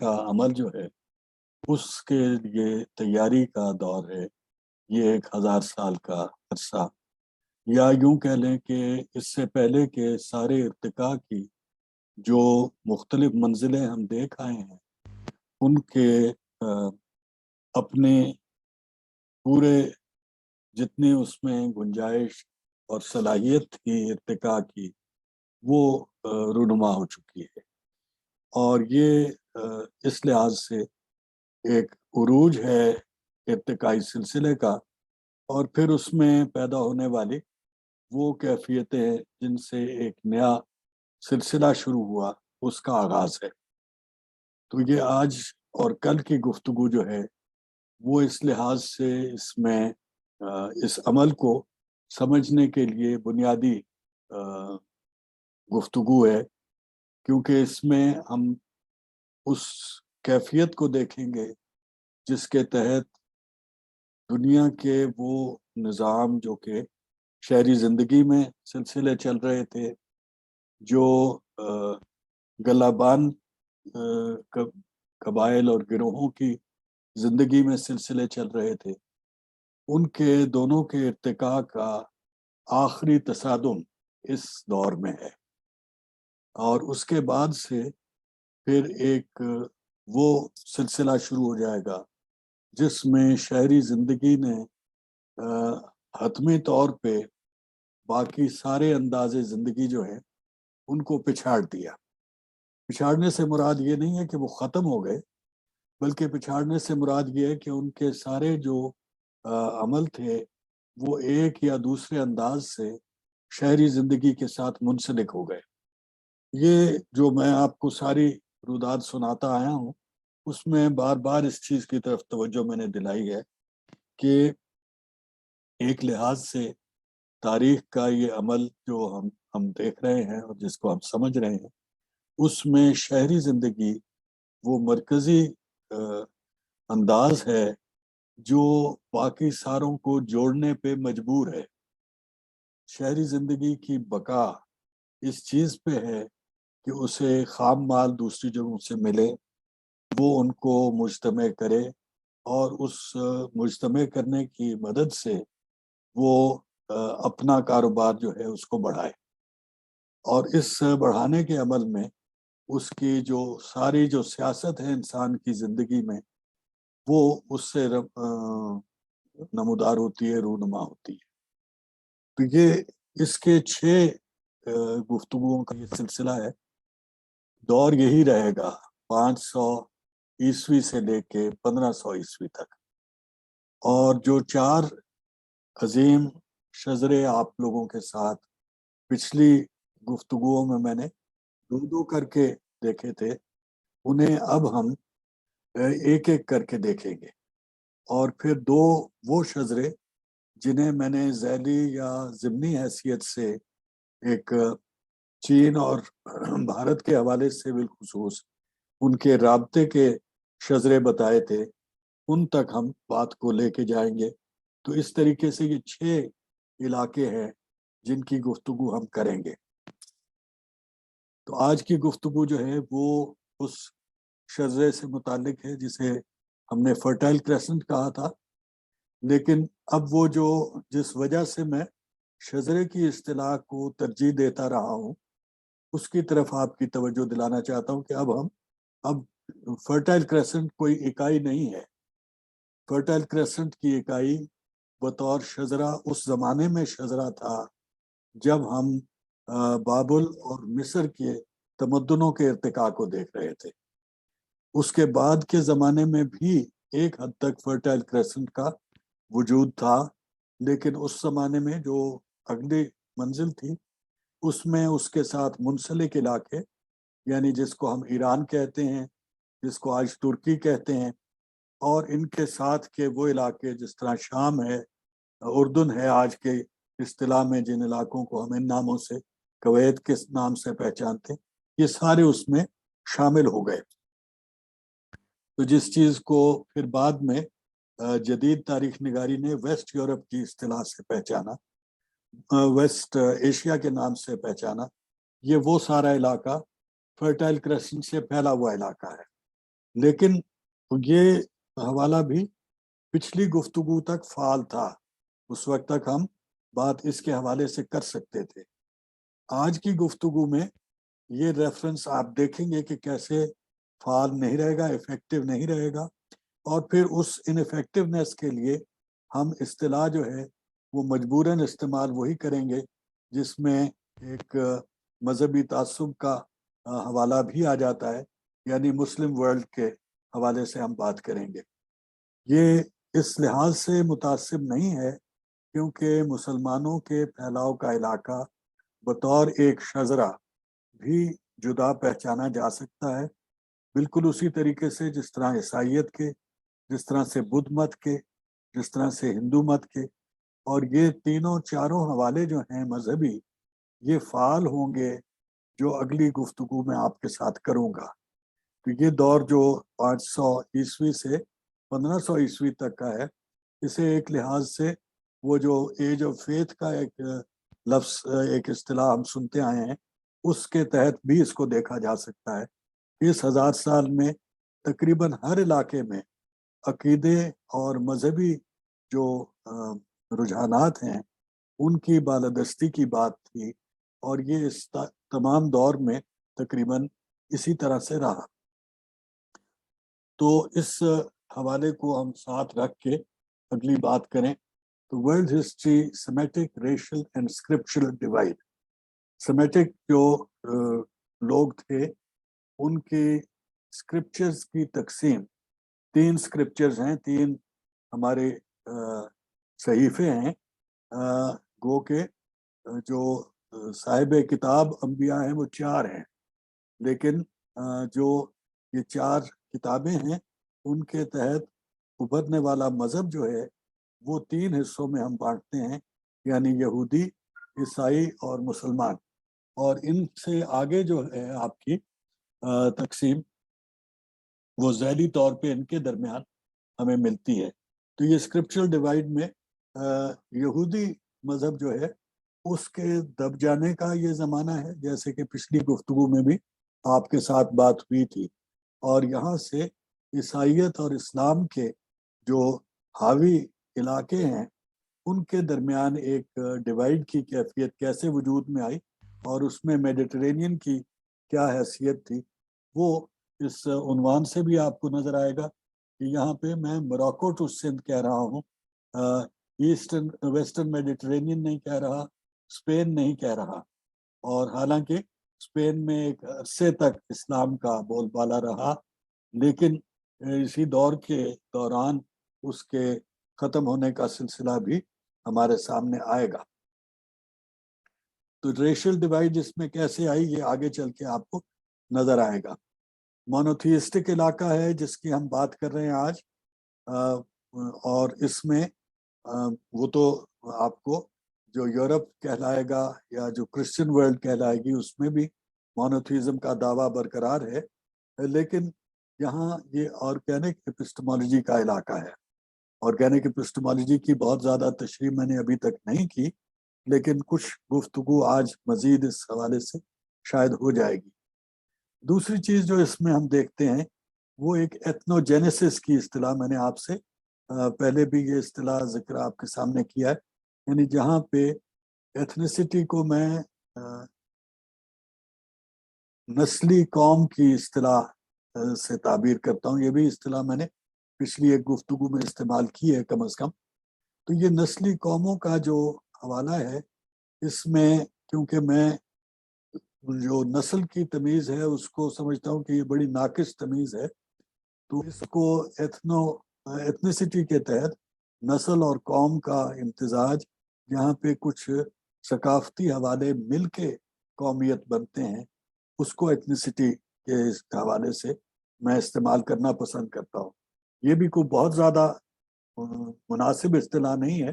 کا عمل جو ہے اس کے لیے تیاری کا دور ہے. یہ 1000 سال کا عرصہ، یا یوں کہہ لیں کہ اس سے پہلے کے سارے ارتقاء کی جو مختلف منزلیں ہم دیکھ آئے ہیں ان کے اپنے پورے جتنی اس میں گنجائش اور صلاحیت تھی ارتقاء کی وہ رونما ہو چکی ہے. اور یہ اس لحاظ سے ایک عروج ہے ارتقائی سلسلے کا، اور پھر اس میں پیدا ہونے والی وہ کیفیتیں جن سے ایک نیا سلسلہ شروع ہوا اس کا آغاز ہے. تو یہ آج اور کل کی گفتگو جو ہے وہ اس لحاظ سے اس میں اس عمل کو سمجھنے کے لیے بنیادی گفتگو ہے، کیونکہ اس میں ہم اس کیفیت کو دیکھیں گے جس کے تحت دنیا کے وہ نظام جو کہ شہری زندگی میں سلسلے چل رہے تھے، جو گلابان قبائل اور گروہوں کی زندگی میں سلسلے چل رہے تھے، ان کے دونوں کے ارتقاء کا آخری تصادم اس دور میں ہے. اور اس کے بعد سے پھر ایک وہ سلسلہ شروع ہو جائے گا جس میں شہری زندگی نے حتمی طور پہ باقی سارے انداز زندگی جو ہیں ان کو پچھاڑ دیا. پچھاڑنے سے مراد یہ نہیں ہے کہ وہ ختم ہو گئے، بلکہ پچھاڑنے سے مراد یہ ہے کہ ان کے سارے جو عمل تھے وہ ایک یا دوسرے انداز سے شہری زندگی کے ساتھ منسلک ہو گئے. یہ جو میں آپ کو ساری روداد سناتا آیا ہوں اس میں بار بار اس چیز کی طرف توجہ میں نے دلائی ہے کہ ایک لحاظ سے تاریخ کا یہ عمل جو ہم دیکھ رہے ہیں اور جس کو ہم سمجھ رہے ہیں اس میں شہری زندگی وہ مرکزی انداز ہے جو باقی ساروں کو جوڑنے پہ مجبور ہے. شہری زندگی کی بقا اس چیز پہ ہے کہ اسے خام مال دوسری جگہوں سے ملے، وہ ان کو مجتمع کرے اور اس مجتمع کرنے کی مدد سے وہ اپنا کاروبار جو ہے اس کو بڑھائے. اور اس بڑھانے کے عمل میں اس کی جو ساری جو سیاست ہے انسان کی زندگی میں وہ اس سے نمودار ہوتی ہے، رونما ہوتی ہے. تو یہ اس کے 6 گفتگوؤں کا یہ سلسلہ ہے. دور یہی رہے گا 500 عیسوی سے لے کے 1500 عیسوی تک. اور جو 4 عظیم شجرے آپ لوگوں کے ساتھ پچھلی گفتگوؤں میں نے دو کر کے دیکھے تھے، انہیں اب ہم ایک ایک کر کے دیکھیں گے. اور پھر 2 وہ شجرے جنہیں میں نے ذیلی یا ضمنی حیثیت سے ایک چین اور بھارت کے حوالے سے بالخصوص ان کے رابطے کے شجرے بتائے تھے، ان تک ہم بات کو لے کے جائیں گے. تو اس طریقے سے یہ 6 علاقے ہیں جن کی گفتگو ہم کریں گے. تو آج کی گفتگو جو ہے وہ اس شجرے سے متعلق ہے جسے ہم نے فرٹائل کریسنٹ کہا تھا. لیکن اب وہ جو جس وجہ سے میں شجرے کی اصطلاح کو ترجیح دیتا رہا ہوں اس کی طرف آپ کی توجہ دلانا چاہتا ہوں کہ اب فرٹائل کریسنٹ کوئی اکائی نہیں ہے. فرٹائل کریسنٹ کی اکائی بطور شجرہ اس زمانے میں شجرہ تھا جب ہم بابل اور مصر کے تمدنوں کے ارتقاء کو دیکھ رہے تھے. اس کے بعد کے زمانے میں بھی ایک حد تک فرٹائل کریسنٹ کا وجود تھا، لیکن اس زمانے میں جو اگلی منزل تھی اس میں اس کے ساتھ منسلک علاقے، یعنی جس کو ہم ایران کہتے ہیں، جس کو آج ترکی کہتے ہیں، اور ان کے ساتھ کے وہ علاقے جس طرح شام ہے، اردن ہے آج کے اصطلاح میں جن علاقوں کو ہم ان ناموں سے کویت کے نام سے پہچانتے ہیں، یہ سارے اس میں شامل ہو گئے. تو جس چیز کو پھر بعد میں جدید تاریخ نگاری نے ویسٹ یورپ کی اصطلاح سے پہچانا، ویسٹ ایشیا کے نام سے پہچانا، یہ وہ سارا علاقہ فرٹائل کریسنٹ سے پھیلا ہوا علاقہ ہے. لیکن یہ حوالہ بھی پچھلی گفتگو تک فعال تھا، اس وقت تک ہم بات اس کے حوالے سے کر سکتے تھے۔ آج کی گفتگو میں یہ ریفرنس آپ دیکھیں گے کہ کیسے فعال نہیں رہے گا، افیکٹو نہیں رہے گا، اور پھر اس انفیکٹونیس کے لیے ہم اصطلاح جو ہے وہ مجبوراً استعمال وہی کریں گے جس میں ایک مذہبی تعصب کا حوالہ بھی آ جاتا ہے، یعنی مسلم ورلڈ کے حوالے سے ہم بات کریں گے۔ یہ اس لحاظ سے متعصب نہیں ہے کیونکہ مسلمانوں کے پھیلاؤ کا علاقہ بطور ایک شجرہ بھی جدا پہچانا جا سکتا ہے، بالکل اسی طریقے سے جس طرح عیسائیت کے، جس طرح سے بدھ مت کے، جس طرح سے ہندو مت کے، اور یہ تینوں چاروں حوالے جو ہیں مذہبی، یہ فعال ہوں گے جو اگلی گفتگو میں آپ کے ساتھ کروں گا۔ تو یہ دور جو 500 عیسوی سے 1500 عیسوی تک کا ہے، اسے ایک لحاظ سے وہ جو ایج آف فیتھ کا ایک لفظ، ایک اصطلاح ہم سنتے آئے ہیں، اس کے تحت بھی اس کو دیکھا جا سکتا ہے۔ اس 1000 سال میں تقریباً ہر علاقے میں عقیدے اور مذہبی جو رجحانات ہیں ان کی بالادستی کی بات تھی، اور یہ اس تمام دور میں تقریباً اسی طرح سے رہا۔ تو اس حوالے کو ہم ساتھ رکھ کے اگلی بات کریں تو world history, Semitic, racial and scriptural divide. Semitic جو لوگ تھے ان کی اسکرپچرز کی تقسیم، 3 اسکرپچرز ہیں، 3 ہمارے صحیفے ہیں، گو کہ جو صاحب کتاب انبیاء ہیں وہ 4 ہیں، لیکن جو یہ 4 کتابیں ہیں ان کے تحت ابھرنے والا مذہب جو ہے وہ 3 حصوں میں ہم بانٹتے ہیں، یعنی یہودی، عیسائی اور مسلمان، اور ان سے آگے جو ہے آپ کی تقسیم وہ ذیلی طور پہ ان کے درمیان ہمیں ملتی ہے۔ تو یہ اسکرپچرل ڈیوائڈ میں یہودی مذہب جو ہے اس کے دب جانے کا یہ زمانہ ہے، جیسے کہ پچھلی گفتگو میں بھی آپ کے ساتھ بات ہوئی تھی، اور یہاں سے عیسائیت اور اسلام کے جو حاوی علاقے ہیں ان کے درمیان ایک ڈیوائڈ کی کیفیت کیسے وجود میں آئی، اور اس میں میڈیٹرینین کی کیا حیثیت تھی، وہ اس عنوان سے بھی آپ کو نظر آئے گا کہ یہاں پہ میں موراکو ٹو سندھ کہہ رہا ہوں، ایسٹرن ویسٹرن میڈیٹرینین نہیں کہہ رہا، اسپین نہیں کہہ رہا، اور حالانکہ اسپین میں ایک عرصے تک اسلام کا بول بالا رہا، لیکن اسی دور کے دوران اس کے ختم ہونے کا سلسلہ بھی ہمارے سامنے آئے گا۔ تو ریشل ڈیوائڈ اس میں کیسے آئی یہ آگے چل کے آپ کو نظر آئے گا۔ مونوتھیسٹک علاقہ ہے جس کی ہم بات کر رہے ہیں آج، اور اس میں وہ تو آپ کو جو یورپ کہلائے گا یا جو کرسچن ورلڈ کہلائے گی اس میں بھی مونوتھیزم کا دعویٰ برقرار ہے، لیکن یہاں یہ آرگینک ایپسٹمالوجی کا علاقہ ہے۔ آرگینک ایپسٹمالوجی کی بہت زیادہ تشریح میں نے ابھی تک نہیں کی، لیکن کچھ گفتگو آج مزید اس حوالے سے شاید ہو جائے گی۔ دوسری چیز جو اس میں ہم دیکھتے ہیں وہ ایک ایتھنوجینیسس کی اصطلاح، میں نے آپ سے پہلے بھی یہ اصطلاح ذکر آپ کے سامنے کیا ہے، یعنی جہاں پہ ایتھنیسٹی کو میں نسلی قوم کی اصطلاح سے تعبیر کرتا ہوں، یہ بھی اصطلاح میں نے پچھلی ایک گفتگو میں استعمال کی ہے کم از کم۔ تو یہ نسلی قوموں کا جو حوالہ ہے اس میں، کیونکہ میں جو نسل کی تمیز ہے اس کو سمجھتا ہوں کہ یہ بڑی ناقص تمیز ہے، تو اس کو ایتھنیسٹی کے تحت نسل اور قوم کا امتزاج، یہاں پہ کچھ ثقافتی حوالے مل کے قومیت بنتے ہیں، اس کو ایتھنیسٹی کے حوالے سے میں استعمال کرنا پسند کرتا ہوں۔ یہ بھی کوئی بہت زیادہ مناسب اصطلاح نہیں ہے،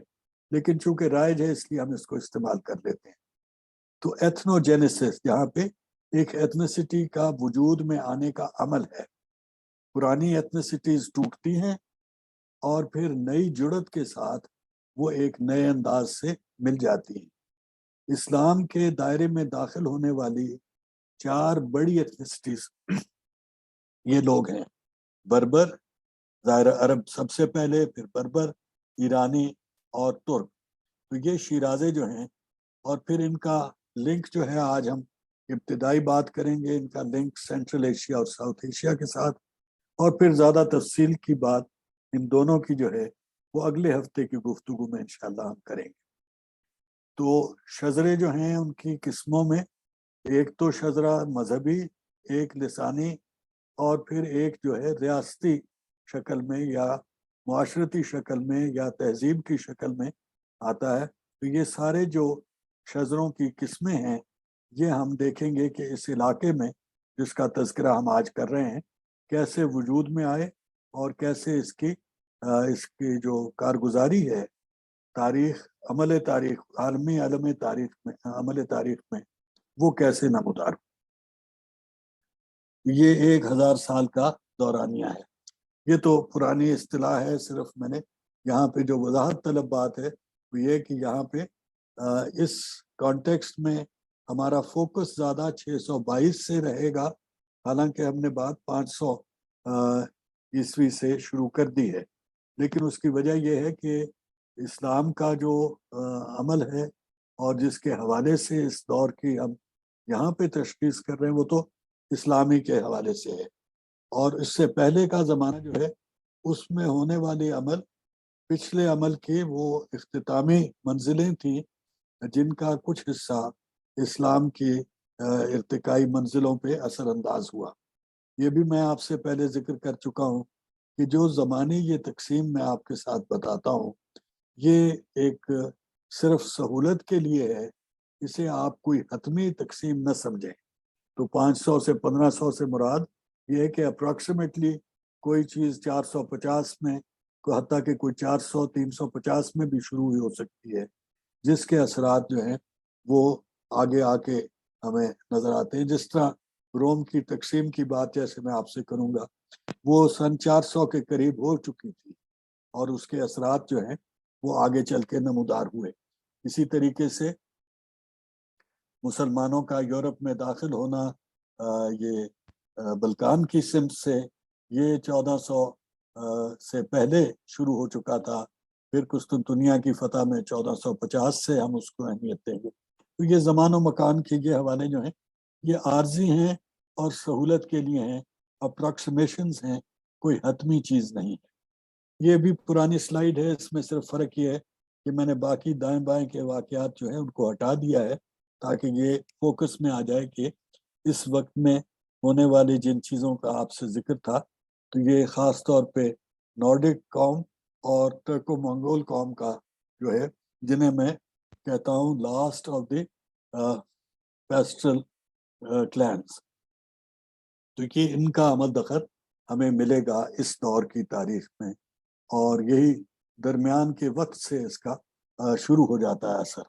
لیکن چونکہ رائج ہے اس لیے ہم اس کو استعمال کر لیتے ہیں۔ تو ایتھنوجینیسس یہاں پہ ایک ایتھنیسٹی کا وجود میں آنے کا عمل ہے، پرانی ایتھنیسٹیز ٹوٹتی ہیں اور پھر نئی جڑت کے ساتھ وہ ایک نئے انداز سے مل جاتی ہیں۔ اسلام کے دائرے میں داخل ہونے والی 4 بڑی ایتھنیسٹیز یہ لوگ ہیں، بربر ظاہر عرب سب سے پہلے، پھر بربر، ایرانی اور ترک. تو یہ شیرازے جو ہیں، اور پھر ان کا لنک جو ہے، آج ہم ابتدائی بات کریں گے ان کا لنک سینٹرل ایشیا اور ساؤتھ ایشیا کے ساتھ، اور پھر زیادہ تفصیل کی بات ان دونوں کی جو ہے وہ اگلے ہفتے کی گفتگو میں انشاءاللہ ہم کریں گے. تو شجرے جو ہیں ان کی قسموں میں ایک تو شجرہ مذہبی، ایک لسانی، اور پھر ایک جو ہے ریاستی شکل میں یا معاشرتی شکل میں یا تہذیب کی شکل میں آتا ہے. تو یہ سارے جو شجروں کی قسمیں ہیں یہ ہم دیکھیں گے کہ اس علاقے میں جس کا تذکرہ ہم آج کر رہے ہیں کیسے وجود میں آئے، اور کیسے اس کی جو کارگزاری ہے تاریخ، عمل تاریخ، عالمی عمل تاریخ میں وہ کیسے نمودار. یہ 1000 سال کا دورانیہ ہے. یہ تو پرانی اصطلاح ہے، صرف میں نے یہاں پہ جو وضاحت طلب بات ہے وہ یہ کہ یہاں پہ اس کانٹیکسٹ میں ہمارا فوکس زیادہ 622 سے رہے گا، حالانکہ ہم نے بات 500 عیسوی سے شروع کر دی ہے. لیکن اس کی وجہ یہ ہے کہ اسلام کا جو عمل ہے اور جس کے حوالے سے اس دور کی ہم یہاں پہ تشخیص کر رہے ہیں وہ تو اسلامی کے حوالے سے ہے، اور اس سے پہلے کا زمانہ جو ہے اس میں ہونے والی عمل پچھلے عمل کی وہ اختتامی منزلیں تھیں جن کا کچھ حصہ اسلام کی ارتقائی منزلوں پہ اثر انداز ہوا. یہ بھی میں آپ سے پہلے ذکر کر چکا ہوں کہ جو زمانی یہ تقسیم میں آپ کے ساتھ بتاتا ہوں یہ ایک صرف سہولت کے لیے ہے، اسے آپ کوئی حتمی تقسیم نہ سمجھیں. تو 500 سے 1500 سے مراد یہ ہے کہ اپروکسیمیٹلی کوئی چیز 450 میں، حتیٰ کہ کوئی 400 350 میں بھی شروع ہو سکتی ہے، جس کے اثرات جو ہیں وہ آگے آ کے ہمیں نظر آتے ہیں. جس طرح روم کی تقسیم کی بات جیسے میں آپ سے کروں گا وہ سن 400 کے قریب ہو چکی تھی، اور اس کے اثرات جو ہیں وہ آگے چل کے نمودار ہوئے. اسی طریقے سے مسلمانوں کا یورپ میں داخل ہونا یہ بلکان کی سمت سے یہ 1400 سے پہلے شروع ہو چکا تھا. پھر قسطنطنیہ کی فتح میں 1450 سے ہم اس کو اہمیت دیں گے. تو یہ زمان و مکان کے یہ حوالے جو ہیں یہ عارضی ہیں اور سہولت کے لیے ہیں، اپروکسیمیشنز ہیں، کوئی حتمی چیز نہیں ہے. یہ بھی پرانی سلائیڈ ہے، اس میں صرف فرق یہ ہے کہ میں نے باقی دائیں بائیں کے واقعات جو ہیں ان کو ہٹا دیا ہے تاکہ یہ فوکس میں آ جائے کہ اس وقت میں ہونے والی جن چیزوں کا آپ سے ذکر تھا تو یہ خاص طور پہ نارڈک قوم اور ٹرکو منگول قوم کا جو ہے، جنہیں میں کہتا ہوں لاسٹ آف دی پیسٹرل کلینز. تو یہ ان کا عمل دخل ہمیں ملے گا اس دور کی تاریخ میں، اور یہی درمیان کے وقت سے اس کا شروع ہو جاتا ہے اثر.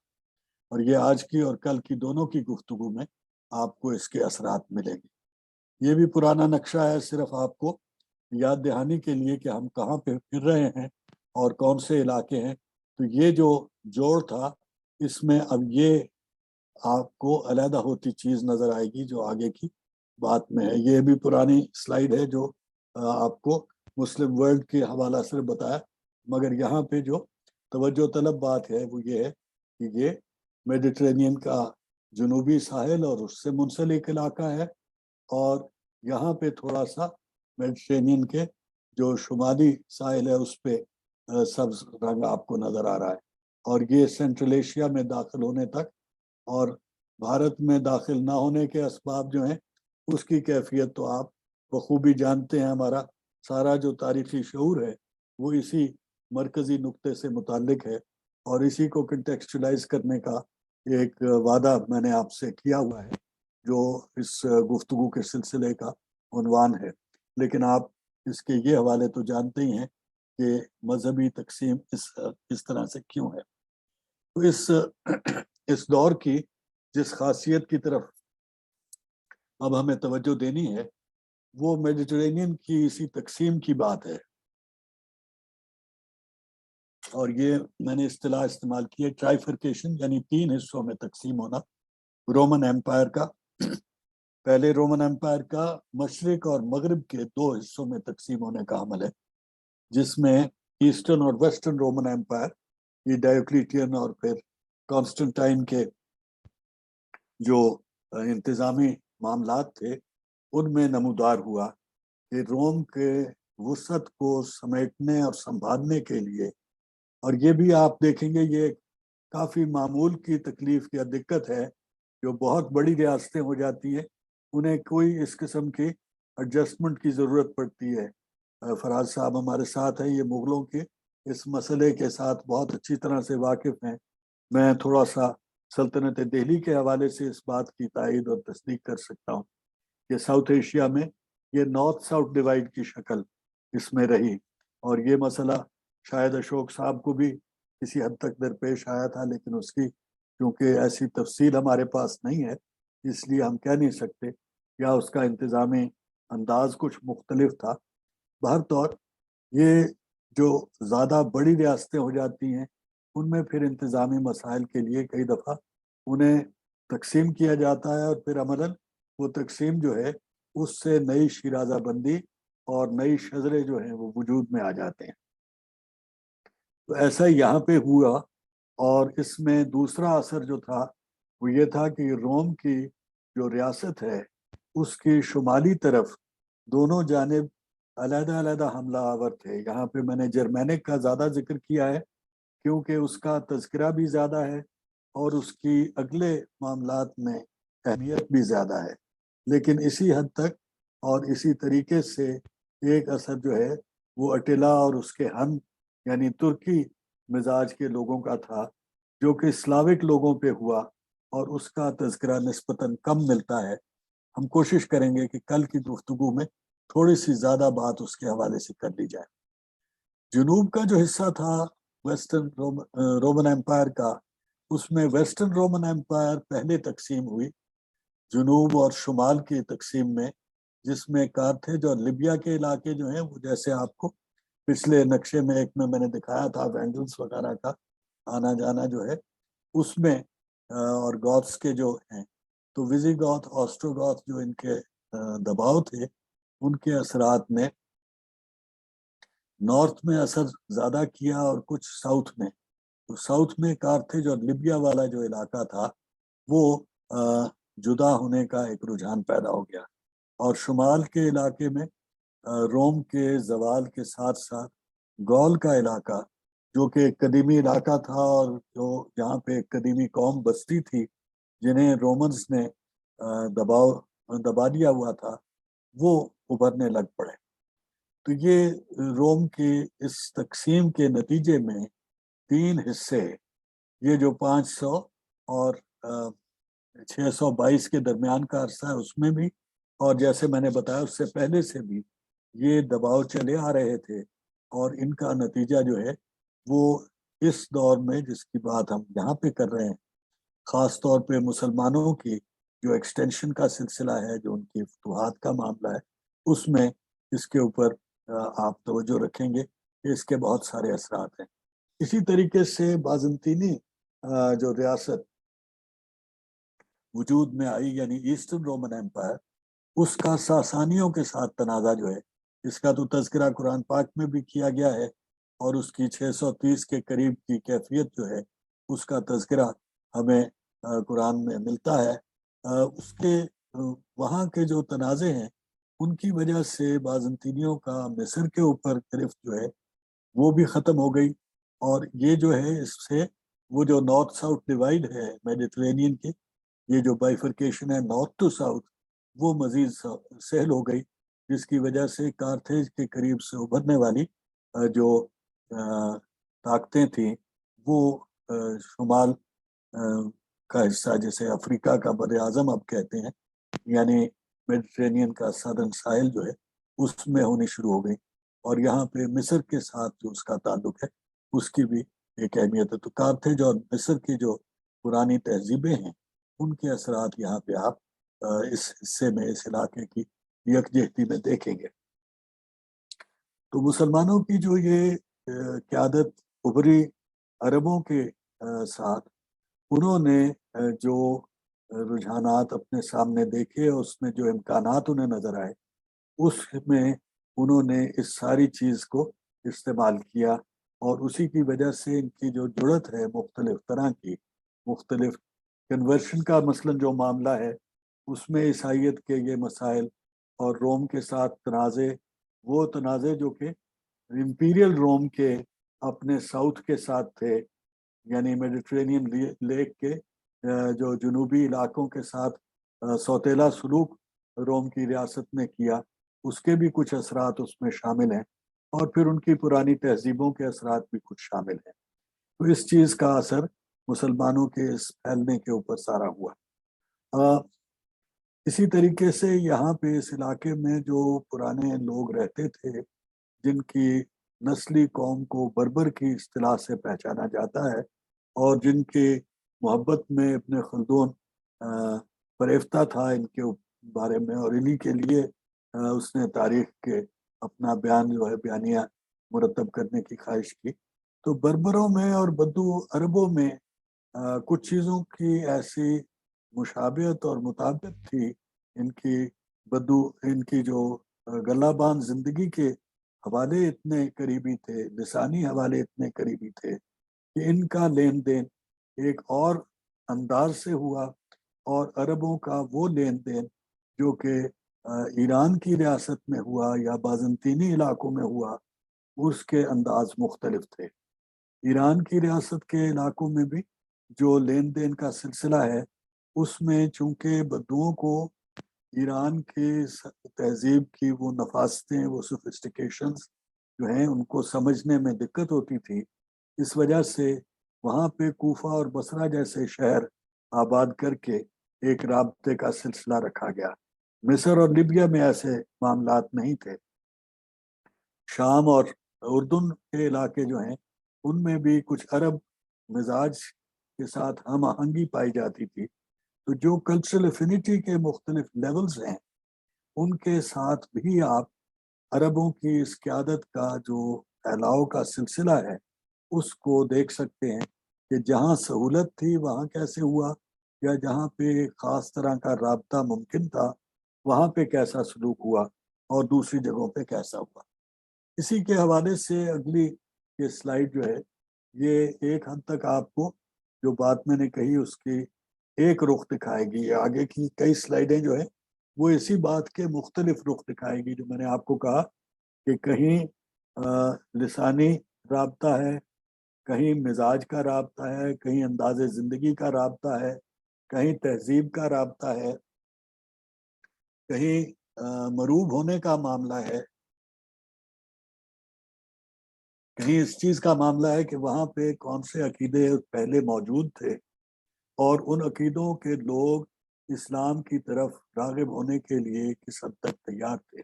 اور یہ آج کی اور کل کی دونوں کی گفتگو میں آپ کو اس کے اثرات ملیں گے. یہ بھی پرانا نقشہ ہے، صرف آپ کو یاد دہانی کے لیے کہ ہم کہاں پہ پھر رہے ہیں اور کون سے علاقے ہیں. تو یہ جو جوڑ تھا اس میں اب یہ آپ کو علیحدہ ہوتی چیز نظر آئے گی جو آگے کی بات میں ہے. یہ بھی پرانی سلائیڈ ہے جو آپ کو مسلم ورلڈ کے حوالہ سے بتایا، مگر یہاں پہ جو توجہ طلب بات ہے وہ یہ ہے کہ یہ میڈیٹرینین کا جنوبی ساحل اور اس سے منسلک علاقہ ہے، اور یہاں پہ تھوڑا سا میڈیٹرینین کے جو شمالی ساحل ہے اس پہ سبز رنگ آپ کو نظر آ رہا ہے. اور یہ سینٹرل ایشیا میں داخل ہونے تک اور بھارت میں داخل نہ ہونے کے اسباب جو ہیں اس کی کیفیت تو آپ بخوبی جانتے ہیں. ہمارا سارا جو تاریخی شعور ہے وہ اسی مرکزی نقطے سے متعلق ہے، اور اسی کو کنٹیکسچلائز کرنے کا ایک وعدہ میں نے آپ سے کیا ہوا ہے جو اس گفتگو کے سلسلے کا عنوان ہے. لیکن آپ اس کے یہ حوالے تو جانتے ہی ہیں کہ مذہبی تقسیم اس طرح سے کیوں ہے. تو اس دور کی جس خاصیت کی طرف اب ہمیں توجہ دینی ہے وہ میڈیٹرینین کی اسی تقسیم کی بات ہے. اور یہ میں نے اصطلاح استعمال کی ہے ٹرائیفرکیشن، یعنی 3 حصوں میں تقسیم ہونا. رومن ایمپائر کا پہلے رومن امپائر کا مشرق اور مغرب کے 2 حصوں میں تقسیم ہونے کا عمل ہے، جس میں ایسٹرن اور ویسٹرن رومن امپائر، یہ ڈایوکلیٹین اور پھر کانسٹنٹائن کے جو انتظامی معاملات تھے ان میں نمودار ہوا کہ روم کے وسعت کو سمیٹنے اور سنبھالنے کے لیے، اور یہ بھی آپ دیکھیں گے یہ کافی معمول کی تکلیف یا دقت ہے، جو بہت بڑی ریاستیں ہو جاتی ہیں انہیں کوئی اس قسم کی ایڈجسٹمنٹ کی ضرورت پڑتی ہے۔ فراز صاحب ہمارے ساتھ ہیں، یہ مغلوں کے اس مسئلے کے ساتھ بہت اچھی طرح سے واقف ہیں۔ میں تھوڑا سا سلطنت دہلی کے حوالے سے اس بات کی تائید اور تصدیق کر سکتا ہوں کہ ساؤتھ ایشیا میں یہ نارتھ ساؤتھ ڈیوائڈ کی شکل اس میں رہی، اور یہ مسئلہ شاید اشوک صاحب کو بھی کسی حد تک درپیش آیا تھا، لیکن اس کی کیونکہ ایسی تفصیل ہمارے پاس نہیں ہے اس لیے ہم کہہ نہیں سکتے، یا اس کا انتظامی انداز کچھ مختلف تھا۔ بہرطور یہ جو زیادہ بڑی ریاستیں ہو جاتی ہیں ان میں پھر انتظامی مسائل کے لیے کئی دفعہ انہیں تقسیم کیا جاتا ہے، اور پھر عملاً وہ تقسیم جو ہے اس سے نئی شیرازہ بندی اور نئی شذرے جو ہیں وہ وجود میں آ جاتے ہیں۔ تو ایسا یہاں پہ ہوا، اور اس میں دوسرا اثر جو تھا وہ یہ تھا کہ روم کی جو ریاست ہے اس کی شمالی طرف دونوں جانب علیحدہ علیحدہ حملہ آور تھے۔ یہاں پہ میں نے جرمینک کا زیادہ ذکر کیا ہے کیونکہ اس کا تذکرہ بھی زیادہ ہے اور اس کی اگلے معاملات میں اہمیت بھی زیادہ ہے، لیکن اسی حد تک اور اسی طریقے سے ایک اثر جو ہے وہ اٹیلا اور اس کے ہم یعنی ترکی مزاج کے لوگوں کا تھا، جو کہ اسلاوک لوگوں پہ ہوا، اور اس کا تذکرہ نسبتاً کم ملتا ہے۔ ہم کوشش کریں گے کہ کل کی گفتگو میں تھوڑی سی زیادہ بات اس کے حوالے سے کر لی جائے۔ جنوب کا جو حصہ تھا ویسٹرن رومن امپائر کا، اس میں ویسٹرن رومن امپائر پہلے تقسیم ہوئی جنوب اور شمال کی تقسیم میں، جس میں کارتھیج اور لیبیا کے علاقے جو ہیں وہ جیسے آپ کو پچھلے نقشے میں ایک میں نے دکھایا تھا وینڈلز وغیرہ کا آنا جانا جو ہے اس میں، اور گوتھس کے جو ہیں تو ویزی گوتھ آسٹرو گوتھ جو ان کے دباؤ تھے ان کے اثرات نے نارتھ میں اثر زیادہ کیا اور کچھ ساؤتھ میں۔ تو ساؤتھ میں کارتھیج اور لیبیا والا جو علاقہ تھا وہ جدا ہونے کا ایک رجحان پیدا ہو گیا، اور شمال کے علاقے میں روم کے زوال کے ساتھ ساتھ گول کا علاقہ جو کہ ایک قدیمی علاقہ تھا اور جو جہاں پہ ایک قدیمی قوم بستی تھی جنہیں رومنز نے دبا دیا ہوا تھا، وہ ابھرنے لگ پڑے۔ تو یہ روم کی اس تقسیم کے نتیجے میں 3 حصے، یہ جو 500 اور 622 کے درمیان کا عرصہ ہے اس میں بھی، اور جیسے میں نے بتایا اس سے پہلے سے بھی یہ دباؤ چلے آ رہے تھے، اور ان کا نتیجہ جو ہے وہ اس دور میں جس کی بات ہم یہاں پہ کر رہے ہیں، خاص طور پہ مسلمانوں کی جو ایکسٹینشن کا سلسلہ ہے، جو ان کی فتوحات کا معاملہ ہے، اس میں اس کے اوپر آپ توجہ رکھیں گے کہ اس کے بہت سارے اثرات ہیں۔ اسی طریقے سے بازنطینی جو ریاست وجود میں آئی یعنی ایسٹرن رومن امپائر، اس کا ساسانیوں کے ساتھ تنازع جو ہے اس کا تو تذکرہ قرآن پاک میں بھی کیا گیا ہے، اور اس کی 630 کے قریب کی کیفیت جو ہے اس کا تذکرہ ہمیں قرآن میں ملتا ہے۔ اس کے وہاں کے جو تنازع ہیں ان کی وجہ سے بازنطینیوں کا مصر کے اوپر گرفت جو ہے وہ بھی ختم ہو گئی، اور یہ جو ہے اس سے وہ جو نارتھ ساؤتھ ڈیوائڈ ہے میڈیٹرینین کی، یہ جو بائیفرکیشن ہے نارتھ ٹو ساؤتھ، وہ مزید سہل ہو گئی، جس کی وجہ سے کارتھیج کے قریب سے ابھرنے والی جو طاقتیں تھیں وہ شمال کا حصہ جسے افریقہ کا بر اعظم اب کہتے ہیں، یعنی میڈیٹرینین کا سدرن ساحل جو ہے اس میں ہونی شروع ہو گئی، اور یہاں پہ مصر کے ساتھ جو اس کا تعلق ہے اس کی بھی ایک اہمیت ہے۔ تو کارتھیج اور مصر کی جو پرانی تہذیبیں ہیں ان کے اثرات یہاں پہ آپ اس حصے میں اس علاقے کی یکجہتی میں دیکھیں گے۔ تو مسلمانوں کی جو یہ قیادت ابھری عربوں کے ساتھ، انہوں نے جو رجحانات اپنے سامنے دیکھے، اس میں جو امکانات انہیں نظر آئے، اس میں انہوں نے اس ساری چیز کو استعمال کیا، اور اسی کی وجہ سے ان کی جو جڑت ہے مختلف طرح کی، مختلف کنورشن کا مثلا جو معاملہ ہے، اس میں عیسائیت کے یہ مسائل اور روم کے ساتھ تنازع، وہ تنازع جو کہ امپیریل روم کے اپنے ساؤتھ کے ساتھ تھے، یعنی میڈیٹرینین لیک کے جو جنوبی علاقوں کے ساتھ سوتیلا سلوک روم کی ریاست نے کیا، اس کے بھی کچھ اثرات اس میں شامل ہیں، اور پھر ان کی پرانی تہذیبوں کے اثرات بھی کچھ شامل ہیں۔ تو اس چیز کا اثر مسلمانوں کے اس پھیلنے کے اوپر سارا ہوا۔ اسی طریقے سے یہاں پہ اس علاقے میں جو پرانے لوگ رہتے تھے، جن کی نسلی قوم کو بربر کی اصطلاح سے پہچانا جاتا ہے، اور جن کی محبت میں ابن خلدون فریفتہ تھا ان کے بارے میں، اور انہی کے لیے اس نے تاریخ کے اپنا بیان جو ہے بیانیہ مرتب کرنے کی خواہش کی۔ تو بربروں میں اور بدو عربوں میں کچھ چیزوں کی ایسی مشابہت اور مطابقت تھی، ان کی جو گلہ بان زندگی کے حوالے اتنے قریبی تھے، لسانی حوالے اتنے قریبی تھے، کہ ان کا لین دین ایک اور انداز سے ہوا، اور عربوں کا وہ لین دین جو کہ ایران کی ریاست میں ہوا یا بازنطینی علاقوں میں ہوا، اس کے انداز مختلف تھے۔ ایران کی ریاست کے علاقوں میں بھی جو لین دین کا سلسلہ ہے، اس میں چونکہ بدوؤں کو ایران کے تہذیب کی وہ نفاستیں، وہ سوفسٹیکیشنز جو ہیں، ان کو سمجھنے میں دقت ہوتی تھی، اس وجہ سے وہاں پہ کوفہ اور بصرہ جیسے شہر آباد کر کے ایک رابطے کا سلسلہ رکھا گیا۔ مصر اور لیبیا میں ایسے معاملات نہیں تھے۔ شام اور اردن کے علاقے جو ہیں، ان میں بھی کچھ عرب مزاج کے ساتھ ہم آہنگی پائی جاتی تھی۔ تو جو کلچرل افینٹی کے مختلف لیولز ہیں، ان کے ساتھ بھی آپ عربوں کی اس قیادت کا جو پھیلاؤ کا سلسلہ ہے، اس کو دیکھ سکتے ہیں کہ جہاں سہولت تھی وہاں کیسے ہوا، یا جہاں پہ خاص طرح کا رابطہ ممکن تھا وہاں پہ کیسا سلوک ہوا، اور دوسری جگہوں پہ کیسا ہوا۔ اسی کے حوالے سے اگلی یہ سلائیڈ جو ہے، یہ ایک حد تک آپ کو جو بات میں نے کہی اس کی ایک رخ دکھائے گی۔ آگے کی کئی سلائیڈیں جو ہیں وہ اسی بات کے مختلف رخ دکھائے گی، جو میں نے آپ کو کہا کہ کہیں لسانی رابطہ ہے، کہیں مزاج کا رابطہ ہے، کہیں انداز زندگی کا رابطہ ہے، کہیں تہذیب کا رابطہ ہے، کہیں مروب ہونے کا معاملہ ہے، کہیں اس چیز کا معاملہ ہے کہ وہاں پہ کون سے عقیدے پہلے موجود تھے، اور ان عقیدوں کے لوگ اسلام کی طرف راغب ہونے کے لیے کس حد تک تیار تھے۔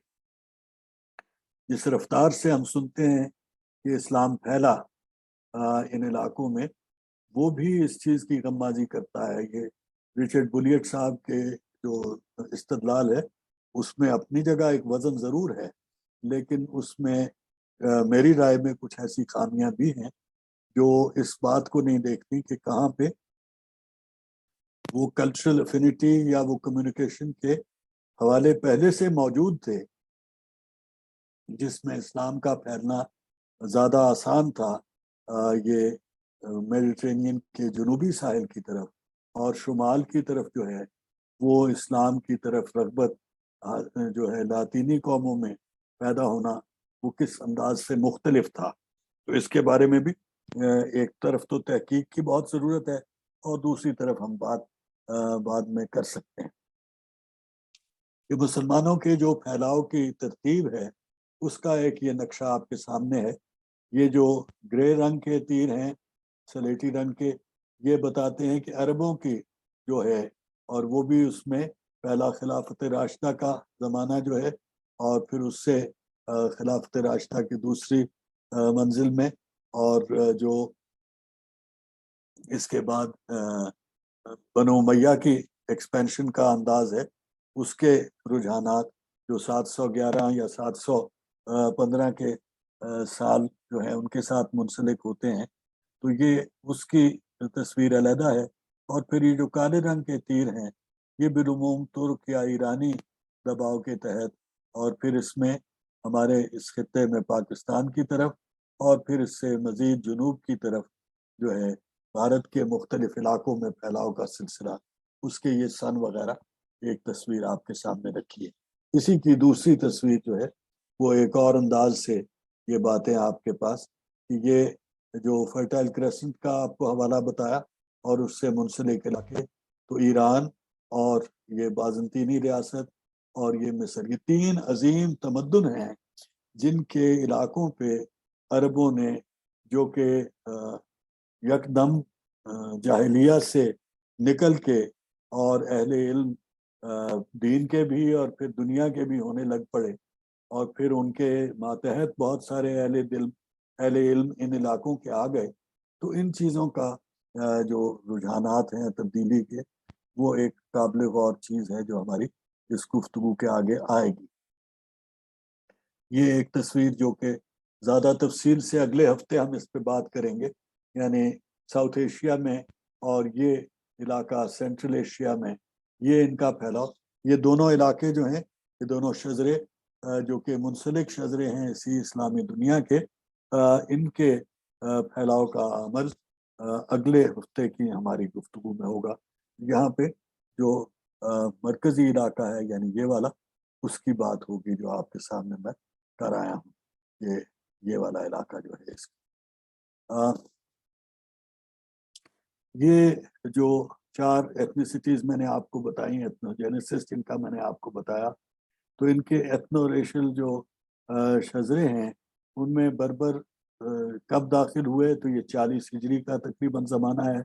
جس رفتار سے ہم سنتے ہیں کہ اسلام پھیلا ان علاقوں میں، وہ بھی اس چیز کی غمازی کرتا ہے۔ یہ رچرڈ بولیٹ صاحب کے جو استدلال ہے، اس میں اپنی جگہ ایک وزن ضرور ہے، لیکن اس میں میری رائے میں کچھ ایسی خامیاں بھی ہیں جو اس بات کو نہیں دیکھتی کہ کہاں پہ وہ کلچرل افینٹی یا وہ کمیونیکیشن کے حوالے پہلے سے موجود تھے، جس میں اسلام کا پھیلنا زیادہ آسان تھا یہ میڈیٹرینین کے جنوبی ساحل کی طرف، اور شمال کی طرف جو ہے وہ اسلام کی طرف رغبت جو ہے لاطینی قوموں میں پیدا ہونا، وہ کس انداز سے مختلف تھا۔ تو اس کے بارے میں بھی ایک طرف تو تحقیق کی بہت ضرورت ہے، اور دوسری طرف ہم بعد میں کر سکتے ہیں کہ مسلمانوں کے جو پھیلاؤ کی ترتیب ہے، اس کا ایک یہ نقشہ آپ کے سامنے ہے۔ یہ جو گرے رنگ کے تیر ہیں، سلیٹی رنگ کے، یہ بتاتے ہیں کہ عربوں کی جو ہے، اور وہ بھی اس میں پہلا خلافت راشدہ کا زمانہ جو ہے، اور پھر اس سے خلافت راشدہ کی دوسری منزل میں، اور جو اس کے بعد بنو امیہ کی ایکسپینشن کا انداز ہے، اس کے رجحانات جو 711 یا 715 کے سال جو ہے ان کے ساتھ منسلک ہوتے ہیں۔ تو یہ اس کی تصویر علیحدہ ہے، اور پھر یہ جو کالے رنگ کے تیر ہیں یہ بالعموم ترک یا ایرانی دباؤ کے تحت، اور پھر اس میں ہمارے اس خطے میں پاکستان کی طرف اور پھر اس سے مزید جنوب کی طرف جو ہے بھارت کے مختلف علاقوں میں پھیلاؤ کا سلسلہ، اس کے یہ سن وغیرہ ایک تصویر آپ کے سامنے رکھی ہے۔ اسی کی دوسری تصویر جو ہے وہ ایک اور انداز سے یہ باتیں آپ کے پاس کہ یہ جو فرٹائل کریسنٹ کا آپ کو حوالہ بتایا اور اس سے منسلک علاقے، تو ایران اور یہ بازنطینی ریاست اور یہ مصر، یہ تین عظیم تمدن ہیں جن کے علاقوں پہ عربوں نے جو کہ یکدم جاہلیہ سے نکل کے اور اہل علم دین کے بھی اور پھر دنیا کے بھی ہونے لگ پڑے، اور پھر ان کے ماتحت بہت سارے اہل علم ان علاقوں کے آ گئے، تو ان چیزوں کا جو رجحانات ہیں تبدیلی کے، وہ ایک قابل غور چیز ہے جو ہماری اس گفتگو کے آگے آئے گی۔ یہ ایک تصویر جو کہ زیادہ تفصیل سے اگلے ہفتے ہم اس پہ بات کریں گے، یعنی ساؤتھ ایشیا میں اور یہ علاقہ سینٹرل ایشیا میں یہ ان کا پھیلاؤ، یہ دونوں علاقے جو ہیں یہ دونوں شجرے جو کہ منسلک شجرے ہیں اسی اسلامی دنیا کے، ان کے پھیلاؤ کا عمل اگلے ہفتے کی ہماری گفتگو میں ہوگا۔ یہاں پہ جو مرکزی علاقہ ہے یعنی یہ والا، اس کی بات ہوگی جو آپ کے سامنے میں کر آیا ہوں، یہ والا علاقہ جو ہے اس یہ جو چار ایتھنیسٹیز میں نے آپ کو بتائی، ایتھنوجینسس جن کا میں نے آپ کو بتایا، تو ان کے ایتھنو ریشل جو شجرے ہیں ان میں بربر کب داخل ہوئے، تو یہ 40 ہجری کا تقریباً زمانہ ہے۔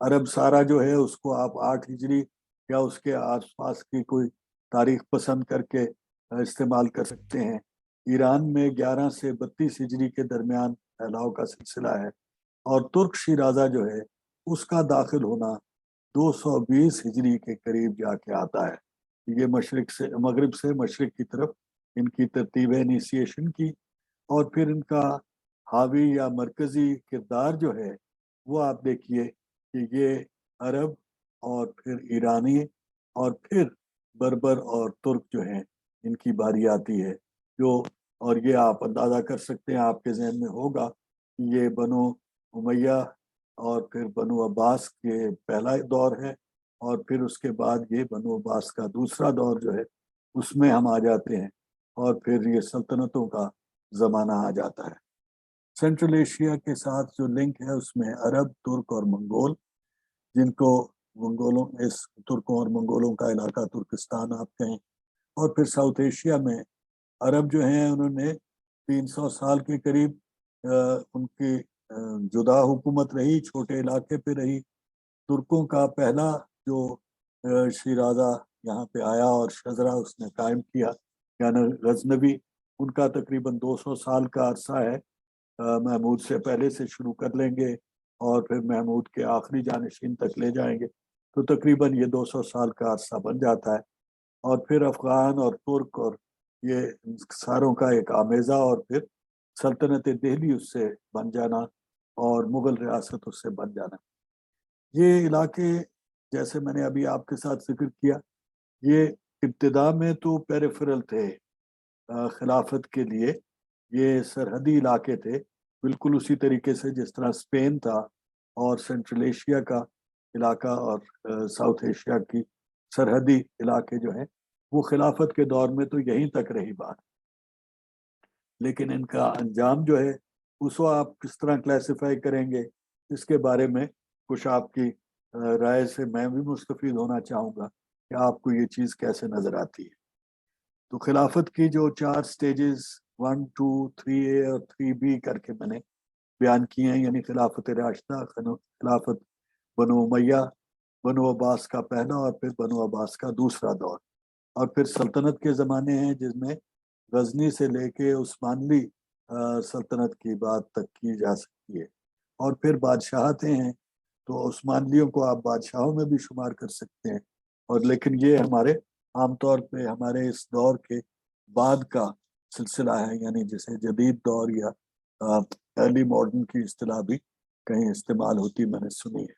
عرب سارا جو ہے اس کو آپ 8 ہجری یا اس کے آس پاس کی کوئی تاریخ پسند کر کے استعمال کر سکتے ہیں۔ ایران میں 11 سے 32 ہجری کے درمیان پھیلاؤ کا سلسلہ ہے، اور ترک شیرازہ جو ہے اس کا داخل ہونا 220 ہجری کے قریب جا کے آتا ہے۔ یہ مشرق سے مغرب سے مشرق کی طرف ان کی ترتیب انیسیشن کی، اور پھر ان کا حاوی یا مرکزی کردار جو ہے وہ آپ دیکھیے کہ یہ عرب اور پھر ایرانی اور پھر بربر اور ترک جو ہیں ان کی باری آتی ہے، جو اور یہ آپ اندازہ کر سکتے ہیں، آپ کے ذہن میں ہوگا کہ یہ بنو امیہ اور پھر بنو عباس کے پہلا دور ہے، اور پھر اس کے بعد یہ بنو عباس کا دوسرا دور جو ہے اس میں ہم آ جاتے ہیں، اور پھر یہ سلطنتوں کا زمانہ آ جاتا ہے۔ سینٹرل ایشیا کے ساتھ جو لنک ہے اس میں عرب، ترک اور منگول، جن کو منگولوں اس ترکوں اور منگولوں کا علاقہ ترکستان آپ کہیں، اور پھر ساؤتھ ایشیا میں عرب جو ہیں انہوں نے 300 سال کے قریب ان کی جدا حکومت رہی، چھوٹے علاقے پہ رہی۔ ترکوں کا پہلا جو شیرازہ یہاں پہ آیا اور شجرہ اس نے قائم کیا یعنی غزنوی، ان کا تقریباً 200 سال کا عرصہ ہے۔ محمود سے پہلے سے شروع کر لیں گے اور پھر محمود کے آخری جانشین تک لے جائیں گے، تو تقریباً یہ 200 سال کا عرصہ بن جاتا ہے۔ اور پھر افغان اور ترک اور یہ ساروں کا ایک آمیزہ، اور پھر سلطنت دہلی اس سے بن جانا اور مغل ریاست اس سے بن جانا۔ یہ علاقے جیسے میں نے ابھی آپ کے ساتھ ذکر کیا، یہ ابتدا میں تو پیریفرل تھے خلافت کے لیے، یہ سرحدی علاقے تھے، بالکل اسی طریقے سے جس طرح اسپین تھا اور سینٹرل ایشیا کا علاقہ اور ساؤتھ ایشیا کی سرحدی علاقے جو ہیں وہ خلافت کے دور میں تو یہیں تک رہی بات، لیکن ان کا انجام جو ہے اس کو آپ کس طرح کلاسیفائی کریں گے، اس کے بارے میں کچھ آپ کی رائے سے میں بھی مستفید ہونا چاہوں گا کہ آپ کو یہ چیز کیسے نظر آتی ہے۔ تو خلافت کی جو 4 سٹیجز 1 2 3A اور 3B کر کے میں نے بیان کیے ہیں، یعنی خلافت راشدہ، خلافت بنو امیہ، بنو عباس کا پہلا اور پھر بنو عباس کا دوسرا دور، اور پھر سلطنت کے زمانے ہیں جس میں غزنی سے لے کے عثمانوی سلطنت کی بات تک کی جا سکتی ہے، اور پھر بادشاہتیں ہیں تو عثمانیوں کو آپ بادشاہوں میں بھی شمار کر سکتے ہیں، اور لیکن یہ ہمارے عام طور پہ ہمارے اس دور کے بعد کا سلسلہ ہے، یعنی جسے جدید دور یا ارلی ماڈرن کی اصطلاح بھی کہیں استعمال ہوتی میں نے سنی ہے۔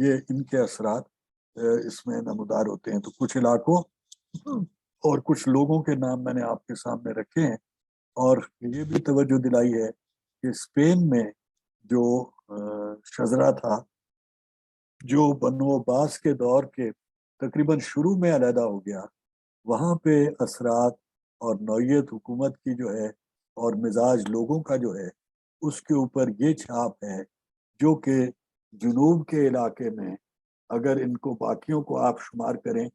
یہ ان کے اثرات اس میں نمودار ہوتے ہیں۔ تو کچھ علاقوں اور کچھ لوگوں کے نام میں نے آپ کے سامنے رکھے ہیں، اور یہ بھی توجہ دلائی ہے کہ اسپین میں جو شجرہ تھا، جو بنو عباس کے دور کے تقریباً شروع میں علیحدہ ہو گیا، وہاں پہ اثرات اور نوعیت حکومت کی جو ہے اور مزاج لوگوں کا جو ہے اس کے اوپر یہ چھاپ ہے، جو کہ جنوب کے علاقے میں اگر ان کو باقیوں کو آپ شمار کریں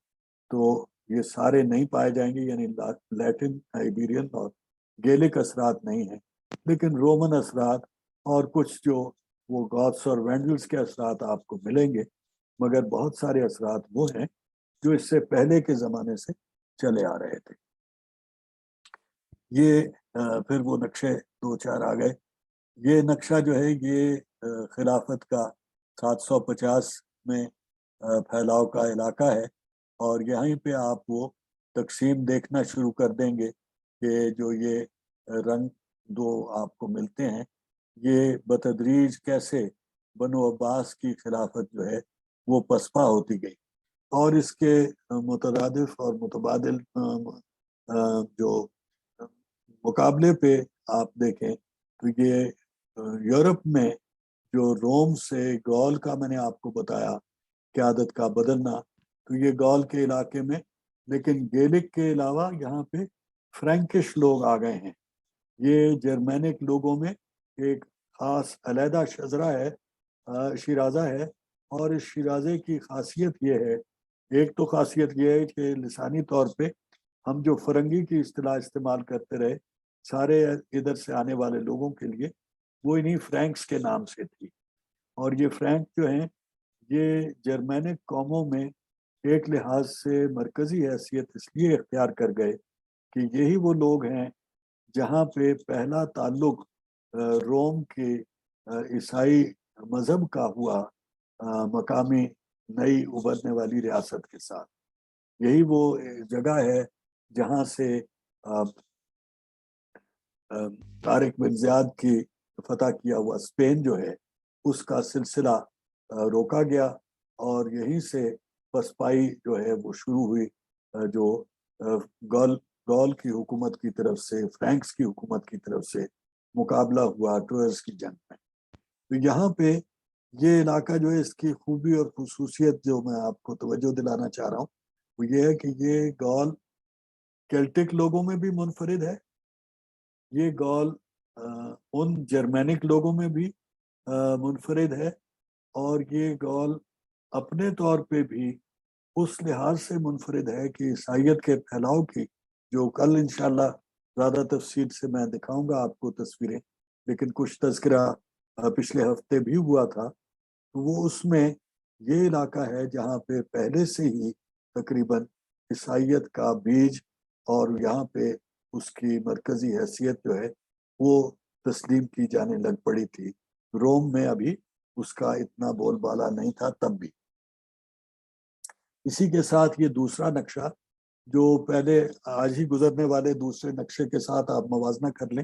تو یہ سارے نہیں پائے جائیں گے، یعنی لیٹن، آئیبیرین اور گیلک اثرات نہیں ہیں، لیکن رومن اثرات اور کچھ جو وہ گوتھس اور وینڈلز کے اثرات آپ کو ملیں گے، مگر بہت سارے اثرات وہ ہیں جو اس سے پہلے کے زمانے سے چلے آ رہے تھے۔ یہ پھر وہ نقشے دو چار آ گئے۔ یہ نقشہ جو ہے یہ خلافت کا 750 میں پھیلاؤ کا علاقہ ہے، اور یہیں پہ آپ وہ تقسیم دیکھنا شروع کر دیں گے کہ جو یہ رنگ دو آپ کو ملتے ہیں، یہ بتدریج کیسے بنو عباس کی خلافت جو ہے وہ پسپا ہوتی گئی، اور اس کے مترادف اور متبادل جو مقابلے پہ آپ دیکھیں تو یہ یورپ میں جو روم سے گول کا میں نے آپ کو بتایا قیادت کا بدلنا، تو یہ گول کے علاقے میں، لیکن گیلک کے علاوہ یہاں پہ فرینکش لوگ آ گئے ہیں۔ یہ جرمینک لوگوں میں ایک خاص علیحدہ شجرہ ہے، شیرازہ ہے، اور اس شیرازے کی خاصیت یہ ہے، ایک تو خاصیت یہ ہے کہ لسانی طور پہ ہم جو فرنگی کی اصطلاح استعمال کرتے رہے سارے ادھر سے آنے والے لوگوں کے لیے، وہ انہی فرینکس کے نام سے تھی، اور یہ فرینک جو ہیں یہ جرمینک قوموں میں ایک لحاظ سے مرکزی حیثیت اس لیے اختیار کر گئے کہ یہی وہ لوگ ہیں جہاں پہ پہلا تعلق روم کے عیسائی مذہب کا ہوا مقامی نئی ابھرنے والی ریاست کے ساتھ۔ یہی وہ جگہ ہے جہاں سے طارق بن زیاد کی فتح کیا ہوا اسپین جو ہے اس کا سلسلہ روکا گیا، اور یہیں سے پسپائی جو ہے وہ شروع ہوئی، جو گول کی حکومت کی طرف سے فرینکس کی حکومت کی طرف سے مقابلہ ہوا ٹروئرز کی جنگ میں۔ تو یہاں پہ یہ علاقہ جو ہے اس کی خوبی اور خصوصیت جو میں آپ کو توجہ دلانا چاہ رہا ہوں وہ یہ ہے کہ یہ گول کیلٹک لوگوں میں بھی منفرد ہے، یہ گول ان جرمینک لوگوں میں بھی منفرد ہے، اور یہ گول اپنے طور پہ بھی اس لحاظ سے منفرد ہے کہ عیسائیت کے پھیلاؤ کی، جو کل انشاءاللہ زیادہ تفصیل سے میں دکھاؤں گا آپ کو تصویریں، لیکن کچھ تذکرہ پچھلے ہفتے بھی ہوا تھا، تو وہ اس میں یہ علاقہ ہے جہاں پہ پہلے سے ہی تقریباً عیسائیت کا بیج اور یہاں پہ اس کی مرکزی حیثیت جو ہے وہ تسلیم کی جانے لگ پڑی تھی۔ روم میں ابھی اس کا اتنا بول بالا نہیں تھا تب بھی۔ اسی کے ساتھ یہ دوسرا نقشہ جو پہلے آج ہی گزرنے والے دوسرے نقشے کے ساتھ آپ موازنہ کر لیں،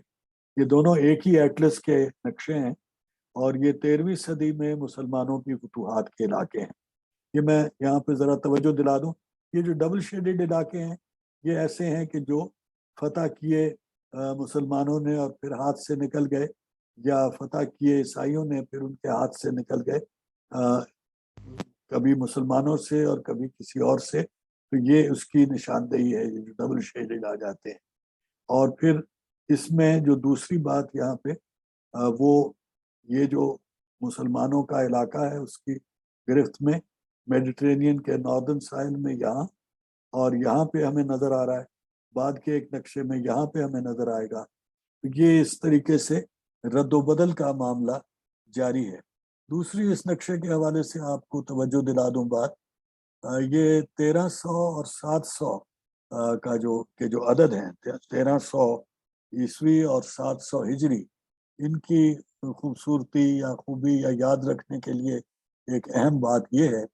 یہ دونوں ایک ہی ایٹلس کے نقشے ہیں، اور یہ 13ویں صدی میں مسلمانوں کی فتوحات کے علاقے ہیں۔ یہ میں یہاں پہ ذرا توجہ دلا دوں، یہ جو ڈبل شیڈڈ علاقے ہیں یہ ایسے ہیں کہ جو فتح کیے مسلمانوں نے اور پھر ہاتھ سے نکل گئے، یا فتح کیے عیسائیوں نے پھر ان کے ہاتھ سے نکل گئے، کبھی مسلمانوں سے اور کبھی کسی اور سے، تو یہ اس کی نشاندہی ہے، یہ جو ڈبل شیڈڈ آ جاتے ہیں۔ اور پھر اس میں جو دوسری بات یہاں پہ وہ یہ جو مسلمانوں کا علاقہ ہے اس کی گرفت میں میڈیٹرینین کے ناردرن ساحل میں یہاں، اور یہاں پہ ہمیں نظر آ رہا ہے، بعد کے ایک نقشے میں یہاں پہ ہمیں نظر آئے گا۔ یہ اس طریقے سے رد و بدل کا معاملہ جاری ہے۔ دوسری اس نقشے کے حوالے سے آپ کو توجہ دلا دوں بات، یہ 1300 اور 700 کا جو عدد ہیں، 1300 عیسوی اور 700 ہجری، ان کی خوبصورتی یا خوبی یا یاد رکھنے کے لیے ایک اہم بات یہ ہے،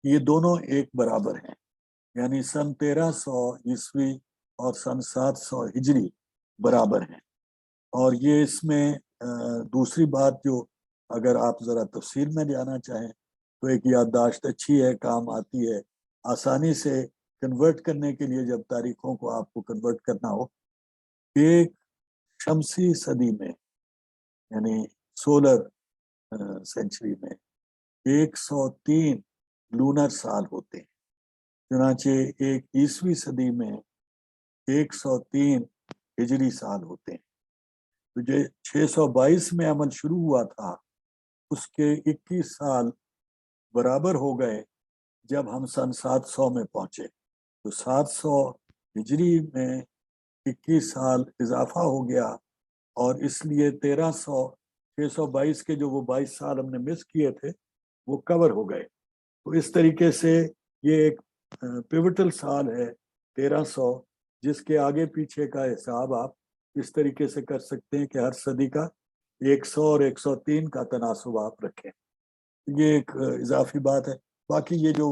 یہ دونوں ایک برابر ہیں، یعنی سن 1300 عیسوی اور سن 700 ہجری برابر ہیں۔ اور یہ اس میں دوسری بات جو اگر آپ ذرا تفصیل میں جانا چاہیں تو ایک یادداشت اچھی ہے، کام آتی ہے آسانی سے کنورٹ کرنے کے لیے، جب تاریخوں کو آپ کو کنورٹ کرنا ہو۔ ایک شمسی صدی میں یعنی سولر سینچری میں 103 لونر سال ہوتے ہیں، چنانچہ ایک عیسوی صدی میں 103 ہجری سال ہوتے ہیں۔ تو جو 622 میں عمل شروع ہوا تھا اس کے 21 سال برابر ہو گئے جب ہم سن 700 میں پہنچے، تو 700 ہجری میں 21 سال اضافہ ہو گیا، اور اس لیے 622 کے جو وہ 22 سال ہم نے مس کیے تھے وہ کور ہو گئے۔ تو اس طریقے سے یہ ایک پیوٹل سال ہے 1300، جس کے آگے پیچھے کا حساب آپ اس طریقے سے کر سکتے ہیں کہ ہر صدی کا 100 اور 103 کا تناسب آپ رکھیں۔ یہ ایک اضافی بات ہے۔ باقی یہ جو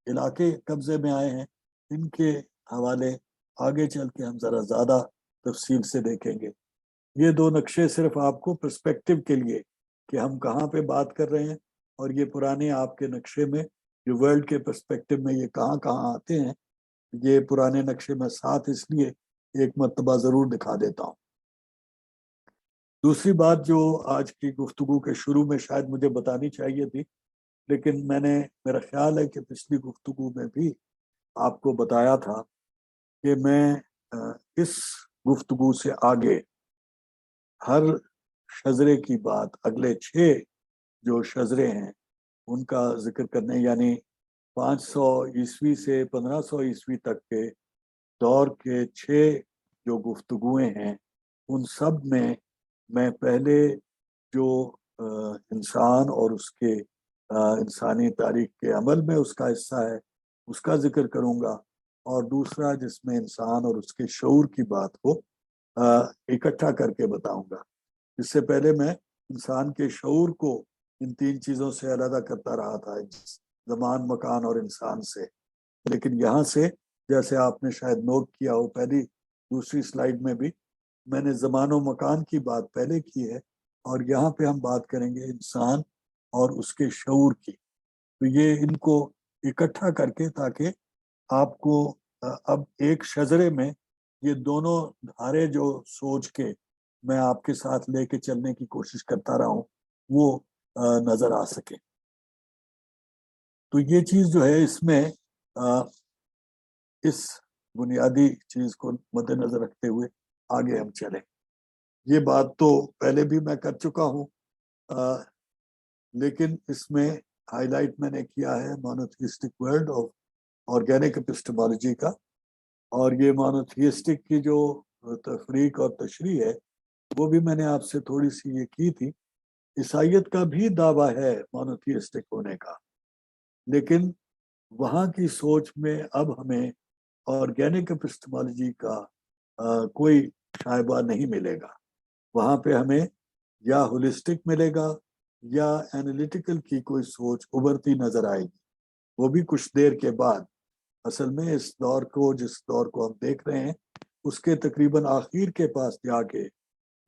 علاقے قبضے میں آئے ہیں ان کے حوالے آگے چل کے ہم ذرا زیادہ تفصیل سے دیکھیں گے۔ یہ دو نقشے صرف آپ کو پرسپیکٹو کے لیے کہ ہم کہاں پہ بات کر رہے ہیں، اور یہ پرانے آپ کے نقشے میں جو ورلڈ کے پرسپیکٹو میں یہ کہاں کہاں آتے ہیں، یہ پرانے نقشے میں ساتھ اس لیے ایک مرتبہ ضرور دکھا دیتا ہوں۔ دوسری بات جو آج کی گفتگو کے شروع میں شاید مجھے بتانی چاہیے تھی، لیکن میرا خیال ہے کہ پچھلی گفتگو میں بھی آپ کو بتایا تھا کہ میں اس گفتگو سے آگے ہر شجرے کی بات، اگلے 6 جو شجرے ہیں ان کا ذکر کرنے، یعنی 500 عیسوی سے 1500 عیسوی تک کے دور کے 6 جو گفتگویں ہیں، ان سب میں پہلے جو انسان اور اس کے انسانی تاریخ کے عمل میں اس کا حصہ ہے اس کا ذکر کروں گا، اور دوسرا جس میں انسان اور اس کے شعور کی بات کو اکٹھا کر کے بتاؤں گا۔ اس سے پہلے میں انسان کے شعور کو ان 3 چیزوں سے علیحدہ کرتا رہا تھا، زمان، مکان اور انسان سے، لیکن یہاں سے جیسے آپ نے شاید نوٹ کیا ہو پہلی دوسری سلائیڈ میں بھی میں نے زمان و مکان کی بات پہلے کی ہے، اور یہاں پہ ہم بات کریں گے انسان اور اس کے شعور کی۔ تو یہ ان کو اکٹھا کر کے تاکہ آپ کو اب ایک شجرے میں یہ دونوں دھارے جو سوچ کے میں آپ کے ساتھ لے کے چلنے کی کوشش کرتا رہا ہوں وہ نظر آ سکے۔ تو یہ چیز جو ہے اس میں اس بنیادی چیز کو مد نظر رکھتے ہوئے آگے ہم چلیں۔ یہ بات تو پہلے بھی میں کر چکا ہوں، لیکن اس میں ہائی لائٹ میں نے کیا ہے monotheistic world of organic epistemology کا، اور یہ مونوتھیسٹک کی جو تفریق اور تشریح ہے وہ بھی میں نے آپ سے تھوڑی سی یہ کی تھی۔ عیسائیت کا بھی دعویٰ ہے مونوتھیسٹک ہونے کا، لیکن وہاں کی سوچ میں اب ہمیں آرگینک اپسٹمالوجی کا کوئی شائبہ نہیں ملے گا۔ وہاں پہ ہمیں یا ہولسٹک ملے گا یا اینالیٹیکل کی کوئی سوچ ابھرتی نظر آئے گی، وہ بھی کچھ دیر کے بعد۔ اصل میں اس دور کو، جس دور کو ہم دیکھ رہے ہیں، اس کے تقریباً آخر کے پاس جا کے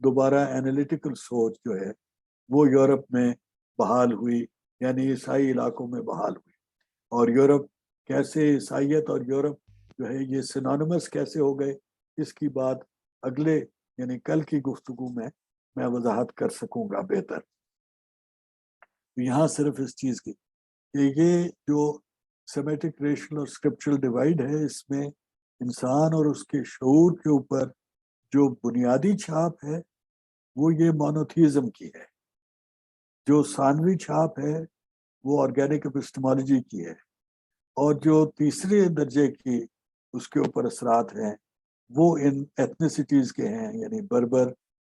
دوبارہ اینالیٹیکل سوچ جو ہے وہ یورپ میں بحال ہوئی، یعنی عیسائی علاقوں میں بحال ہوئی۔ اور یورپ کیسے عیسائیت اور یورپ جو ہے یہ سینونیمس کیسے ہو گئے، اس کی بات اگلے یعنی کل کی گفتگو میں وضاحت کر سکوں گا بہتر۔ یہاں صرف اس چیز کی کہ یہ جو سیمیٹک ریشنل اور اسکرپچرل ڈیوائڈ ہے، اس میں انسان اور اس کے شعور کے اوپر جو بنیادی چھاپ ہے وہ یہ مونوتھیزم کی ہے، جو ثانوی چھاپ ہے وہ آرگینک اپسٹمالوجی کی ہے، اور جو تیسرے درجے کی اس کے اوپر اثرات ہیں وہ ان ایتھنیسٹیز کے ہیں، یعنی بربر،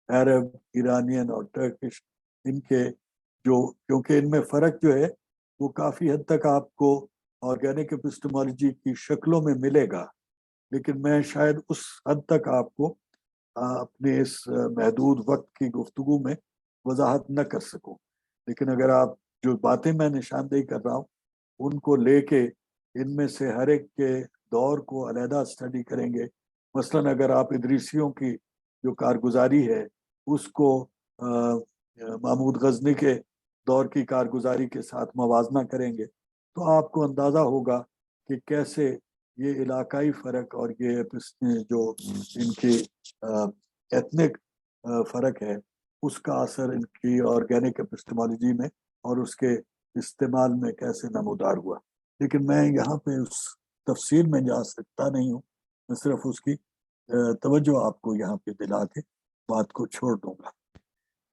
عرب، ایرانین اور ٹرکش۔ ان کے جو کیونکہ ان میں فرق جو ہے وہ کافی حد تک آپ کو آرگینک اپسٹمالوجی کی شکلوں میں ملے گا، لیکن میں شاید اس حد تک آپ کو اپنے اس محدود وقت کی گفتگو میں وضاحت نہ کر سکوں۔ لیکن اگر آپ جو باتیں میں نشاندہی کر رہا ہوں ان کو لے کے ان میں سے ہر ایک کے دور کو علیحدہ اسٹڈی کریں گے، مثلاً اگر آپ ادریسیوں کی جو کارگزاری ہے اس کو محمود غزنی کے دور کی کارگزاری کے ساتھ موازنہ کریں گے تو آپ کو اندازہ ہوگا کہ کیسے یہ علاقائی فرق اور یہ جو ان کی ایتھنک فرق ہے اس کا اثر ان کی آرگینک اپسٹمالوجی میں اور اس کے استعمال میں کیسے نمودار ہوا. لیکن میں یہاں پہ اس تفصیل میں جا سکتا نہیں ہوں، میں صرف اس کی توجہ آپ کو یہاں پہ دلا کے بات کو چھوڑ دوں گا.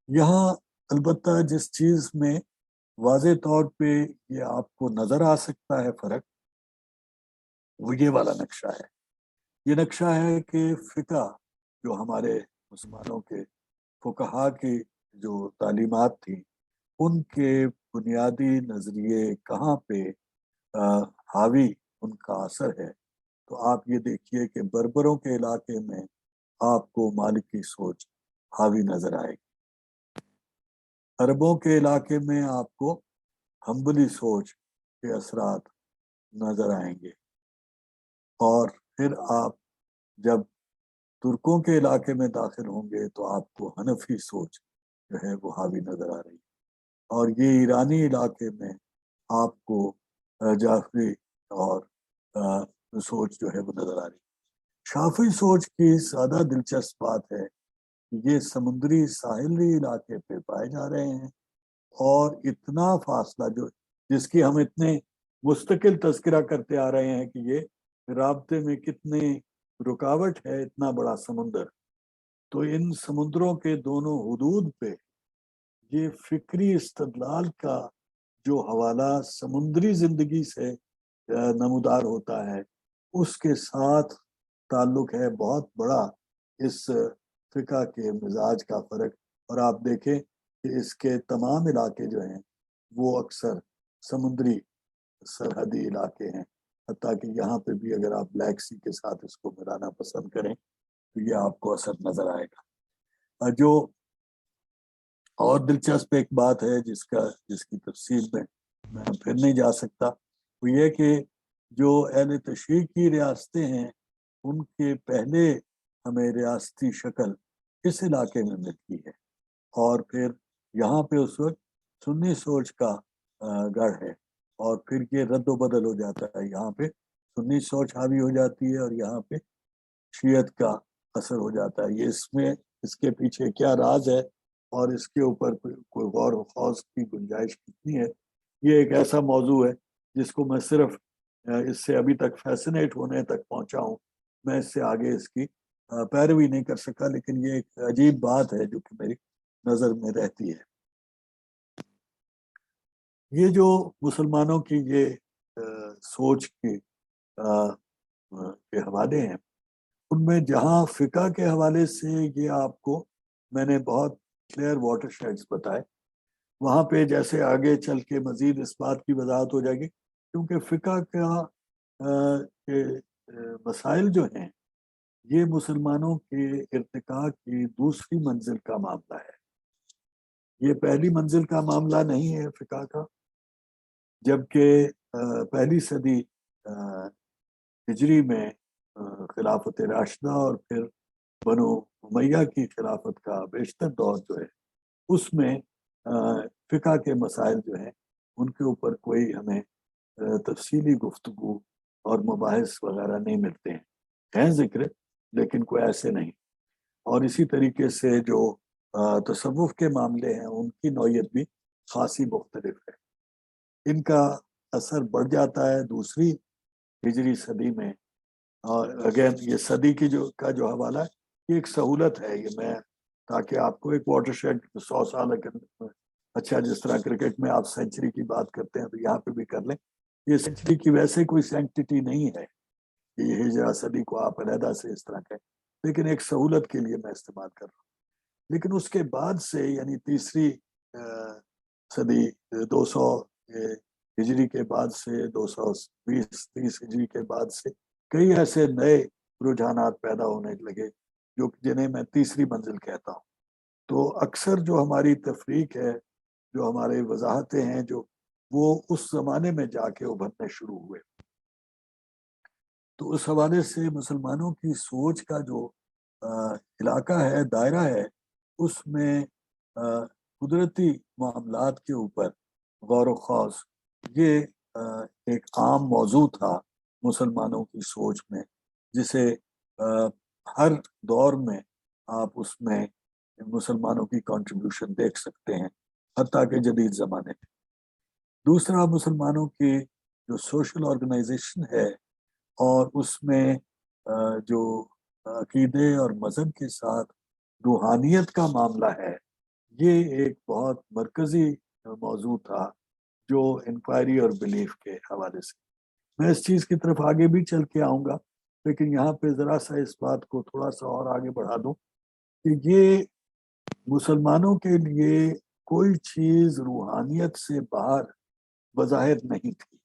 یہاں البتہ جس چیز میں واضح طور پہ یہ آپ کو نظر آ سکتا ہے فرق، وہ یہ والا نقشہ ہے. یہ نقشہ ہے کہ فقہ جو ہمارے مسلمانوں کے فقہا کی جو تعلیمات تھیں ان کے بنیادی نظریے کہاں پہ حاوی ان کا اثر ہے. تو آپ یہ دیکھیے کہ بربروں کے علاقے میں آپ کو مالکی سوچ حاوی نظر آئے گی، عربوں کے علاقے میں آپ کو حنبلی سوچ کے اثرات نظر آئیں گے، اور پھر آپ جب ترکوں کے علاقے میں داخل ہوں گے تو آپ کو حنفی سوچ جو ہے وہ حاوی نظر آ رہی ہے، اور یہ ایرانی علاقے میں آپ کو جعفری اور سوچ جو ہے وہ نظر آ رہی ہے. شافعی سوچ کی زیادہ دلچسپ بات ہے کہ یہ سمندری ساحلی علاقے پہ پائے جا رہے ہیں، اور اتنا فاصلہ جس کی ہم اتنے مستقل تذکرہ کرتے آ رہے ہیں کہ یہ رابطے میں کتنی رکاوٹ ہے، اتنا بڑا سمندر. تو ان سمندروں کے دونوں حدود پہ یہ فکری استدلال کا جو حوالہ سمندری زندگی سے نمودار ہوتا ہے اس کے ساتھ تعلق ہے بہت بڑا اس فقہ کے مزاج کا فرق. اور آپ دیکھیں کہ اس کے تمام علاقے جو ہیں وہ اکثر سمندری سرحدی علاقے ہیں، حتیٰ کہ یہاں پہ بھی اگر آپ بلیک سی کے ساتھ اس کو ملانا پسند کریں تو یہ آپ کو اثر نظر آئے گا. جو اور دلچسپ ایک بات ہے جس کی تفصیل میں پھر نہیں جا سکتا، وہ یہ کہ جو اہل تشریح کی ریاستیں ہیں ان کے پہلے ہمیں ریاستی شکل اس علاقے میں ملتی ہے، اور پھر یہاں پہ اس وقت سنی سوچ کا گڑھ ہے، اور پھر یہ رد و بدل ہو جاتا ہے. یہاں پہ سنی سوچ حاوی ہو جاتی ہے اور یہاں پہ شیعت کا اثر ہو جاتا ہے. یہ اس کے پیچھے کیا راز ہے اور اس کے اوپر کوئی غور و خوض کی گنجائش کتنی ہے، یہ ایک ایسا موضوع ہے جس کو میں صرف اس سے ابھی تک فیسنیٹ ہونے تک پہنچا ہوں، میں اس سے آگے اس کی پیروی نہیں کر سکا. لیکن یہ ایک عجیب بات ہے جو کہ میری نظر میں رہتی ہے. یہ جو مسلمانوں کی یہ سوچ کے حوالے ہیں ان میں جہاں فقہ کے حوالے سے یہ آپ کو میں نے بہت کلیئر واٹر شیڈز بتائے، وہاں پہ جیسے آگے چل کے مزید اس بات کی وضاحت ہو جائے گی، کیونکہ فقہ کا مسائل جو ہیں یہ مسلمانوں کے ارتقاء کی دوسری منزل کا معاملہ ہے. یہ پہلی منزل کا معاملہ نہیں ہے فقہ کا، جبکہ پہلی صدی ہجری میں خلافت راشدہ اور پھر بنو امیہ کی خلافت کا بیشتر دور جو ہے اس میں فقہ کے مسائل جو ہیں ان کے اوپر کوئی ہمیں تفصیلی گفتگو اور مباحث وغیرہ نہیں ملتے ہیں ذکر، لیکن کوئی ایسے نہیں. اور اسی طریقے سے جو تصوف کے معاملے ہیں ان کی نوعیت بھی خاصی مختلف ہے. ان کا اثر بڑھ جاتا ہے دوسری ہجری صدی میں، اور اگین یہ صدی کی کا جو حوالہ ہے یہ ایک سہولت ہے، یہ میں تاکہ آپ کو ایک واٹر شیڈ 100 سال اچھا جس طرح کرکٹ میں آپ سینچری کی بات کرتے ہیں تو یہاں پہ بھی کر لیں. یہ سینچری کی ویسے کوئی سینکٹیٹی نہیں ہے کہ یہ ہجرہ صدی کو آپ علیحدہ سے اس طرح کہیں، لیکن ایک سہولت کے لیے میں استعمال کر رہا ہوں. لیکن اس کے بعد سے یعنی تیسری صدی 200 ہجری کے بعد سے 220-30 ہجری کے بعد سے کئی ایسے نئے رجحانات پیدا ہونے لگے جنہیں میں تیسری منزل کہتا ہوں. تو اکثر جو ہماری تفریق ہے، جو ہمارے وضاحتیں ہیں، جو وہ اس زمانے میں جا کے ابھرنے شروع ہوئے. تو اس حوالے سے مسلمانوں کی سوچ کا جو علاقہ ہے، دائرہ ہے، اس میں قدرتی معاملات کے اوپر غور و خوض یہ ایک عام موضوع تھا مسلمانوں کی سوچ میں، جسے ہر دور میں آپ اس میں مسلمانوں کی کنٹریبیوشن دیکھ سکتے ہیں، حتیٰ کہ جدید زمانے میں۔ دوسرا، مسلمانوں کی جو سوشل آرگنائزیشن ہے اور اس میں جو عقیدے اور مذہب کے ساتھ روحانیت کا معاملہ ہے، یہ ایک بہت مرکزی موضوع تھا جو انکوائری اور بلیف کے حوالے سے۔ میں اس چیز کی طرف آگے بھی چل کے آؤں گا، لیکن یہاں پہ ذرا سا اس بات کو تھوڑا سا اور آگے بڑھا دوں کہ یہ مسلمانوں کے لیے کوئی چیز روحانیت سے باہر بظاہر نہیں تھی۔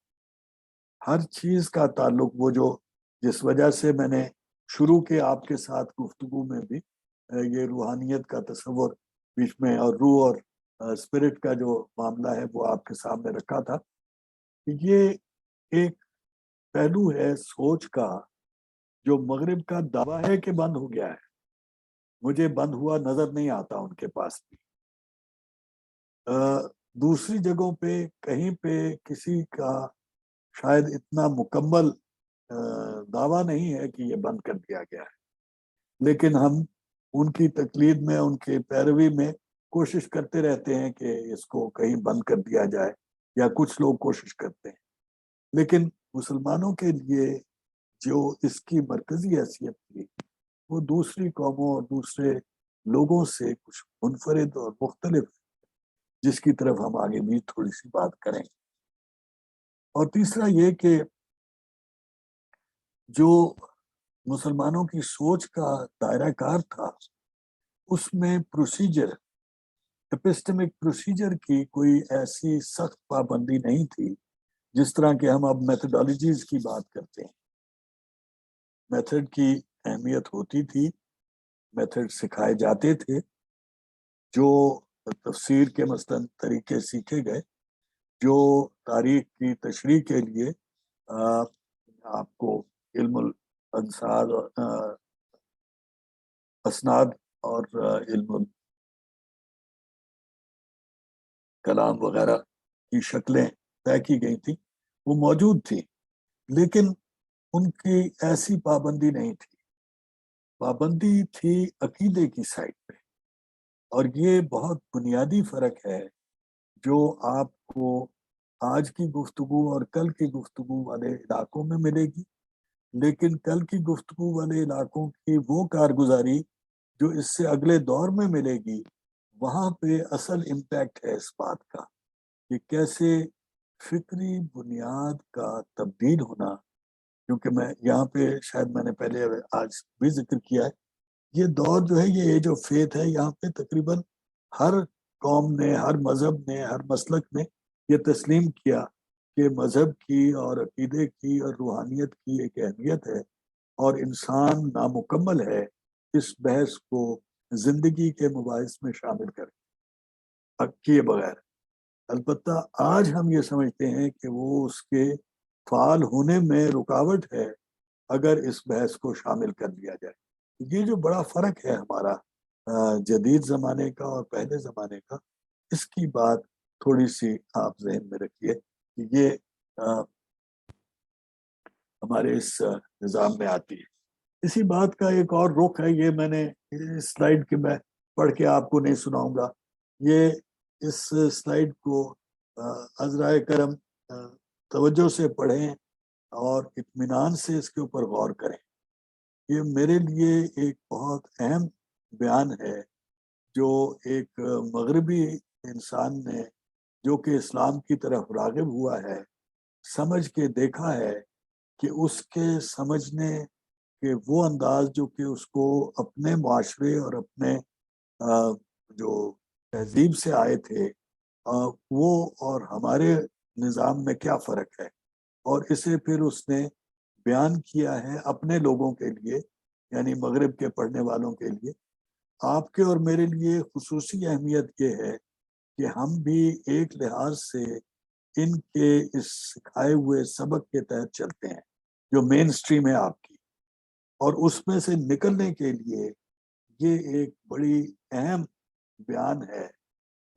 ہر چیز کا تعلق، وہ جو جس وجہ سے میں نے شروع کے آپ کے ساتھ گفتگو میں بھی یہ روحانیت کا تصور بیچ میں اور روح اور اسپرٹ کا جو معاملہ ہے وہ آپ کے سامنے رکھا تھا، کہ یہ ایک پہلو ہے سوچ کا جو مغرب کا دعویٰ ہے کہ بند ہو گیا ہے، مجھے بند ہوا نظر نہیں آتا ان کے پاس بھی۔ دوسری جگہوں پہ کہیں پہ کسی کا شاید اتنا مکمل دعویٰ نہیں ہے کہ یہ بند کر دیا گیا ہے، لیکن ہم ان کی تقلید میں، ان کے پیروی میں کوشش کرتے رہتے ہیں کہ اس کو کہیں بند کر دیا جائے، یا کچھ لوگ کوشش کرتے ہیں۔ لیکن مسلمانوں کے لیے جو اس کی مرکزی حیثیت تھی وہ دوسری قوموں اور دوسرے لوگوں سے کچھ منفرد اور مختلف، جس کی طرف ہم آگے بھی تھوڑی سی بات کریں۔ اور تیسرا یہ کہ جو مسلمانوں کی سوچ کا دائرہ کار تھا، اس میں پروسیجر، ایپسٹمک پروسیجر کی کوئی ایسی سخت پابندی نہیں تھی جس طرح کہ ہم اب میتھڈالوجیز کی بات کرتے ہیں۔ میتھڈ کی اہمیت ہوتی تھی، میتھڈ سکھائے جاتے تھے، جو تفسیر کے مثلاً طریقے سیکھے گئے، جو تاریخ کی تشریح کے لیے آپ کو علم الانساد اسناد اور علم کلام وغیرہ کی شکلیں طے کی گئی تھی، وہ موجود تھی، لیکن ان کی ایسی پابندی نہیں تھی۔ پابندی تھی عقیدے کی سائڈ پہ، اور یہ بہت بنیادی فرق ہے جو آپ کو آج کی گفتگو اور کل کی گفتگو والے علاقوں میں ملے گی، لیکن کل کی گفتگو والے علاقوں کی وہ کارگزاری جو اس سے اگلے دور میں ملے گی، وہاں پہ اصل امپیکٹ ہے اس بات کا کہ کیسے فکری بنیاد کا تبدیل ہونا۔ کیونکہ میں یہاں پہ شاید میں نے پہلے آج بھی ذکر کیا ہے، یہ دور جو ہے، یہ ایج آف فیتھ ہے، یہاں پہ تقریباً ہر قوم نے، ہر مذہب نے، ہر مسلک نے یہ تسلیم کیا کہ مذہب کی اور عقیدے کی اور روحانیت کی ایک اہمیت ہے، اور انسان نامکمل ہے اس بحث کو زندگی کے مباحث میں شامل کیے بغیر۔ البتہ آج ہم یہ سمجھتے ہیں کہ وہ اس کے فعال ہونے میں رکاوٹ ہے اگر اس بحث کو شامل کر لیا جائے۔ یہ جو بڑا فرق ہے ہمارا جدید زمانے کا اور پہلے زمانے کا، اس کی بات تھوڑی سی آپ ذہن میں رکھیے کہ یہ ہمارے اس نظام میں آتی ہے۔ اسی بات کا ایک اور رخ ہے، یہ میں نے اس سلائیڈ کے میں پڑھ کے آپ کو نہیں سناؤں گا، یہ اس سلائیڈ کو عذرائے کرم توجہ سے پڑھیں اور اطمینان سے اس کے اوپر غور کریں۔ یہ میرے لیے ایک بہت اہم بیان ہے جو ایک مغربی انسان نے، جو کہ اسلام کی طرف راغب ہوا ہے، سمجھ کے دیکھا ہے کہ اس کے سمجھنے کہ وہ انداز جو کہ اس کو اپنے معاشرے اور اپنے جو تہذیب سے آئے تھے، وہ اور ہمارے نظام میں کیا فرق ہے، اور اسے پھر اس نے بیان کیا ہے اپنے لوگوں کے لیے، یعنی مغرب کے پڑھنے والوں کے لیے۔ آپ کے اور میرے لیے خصوصی اہمیت یہ ہے کہ ہم بھی ایک لحاظ سے ان کے اس سکھائے ہوئے سبق کے تحت چلتے ہیں جو مین سٹریم ہے آپ کی، اور اس میں سے نکلنے کے لیے یہ ایک بڑی اہم بیان ہے،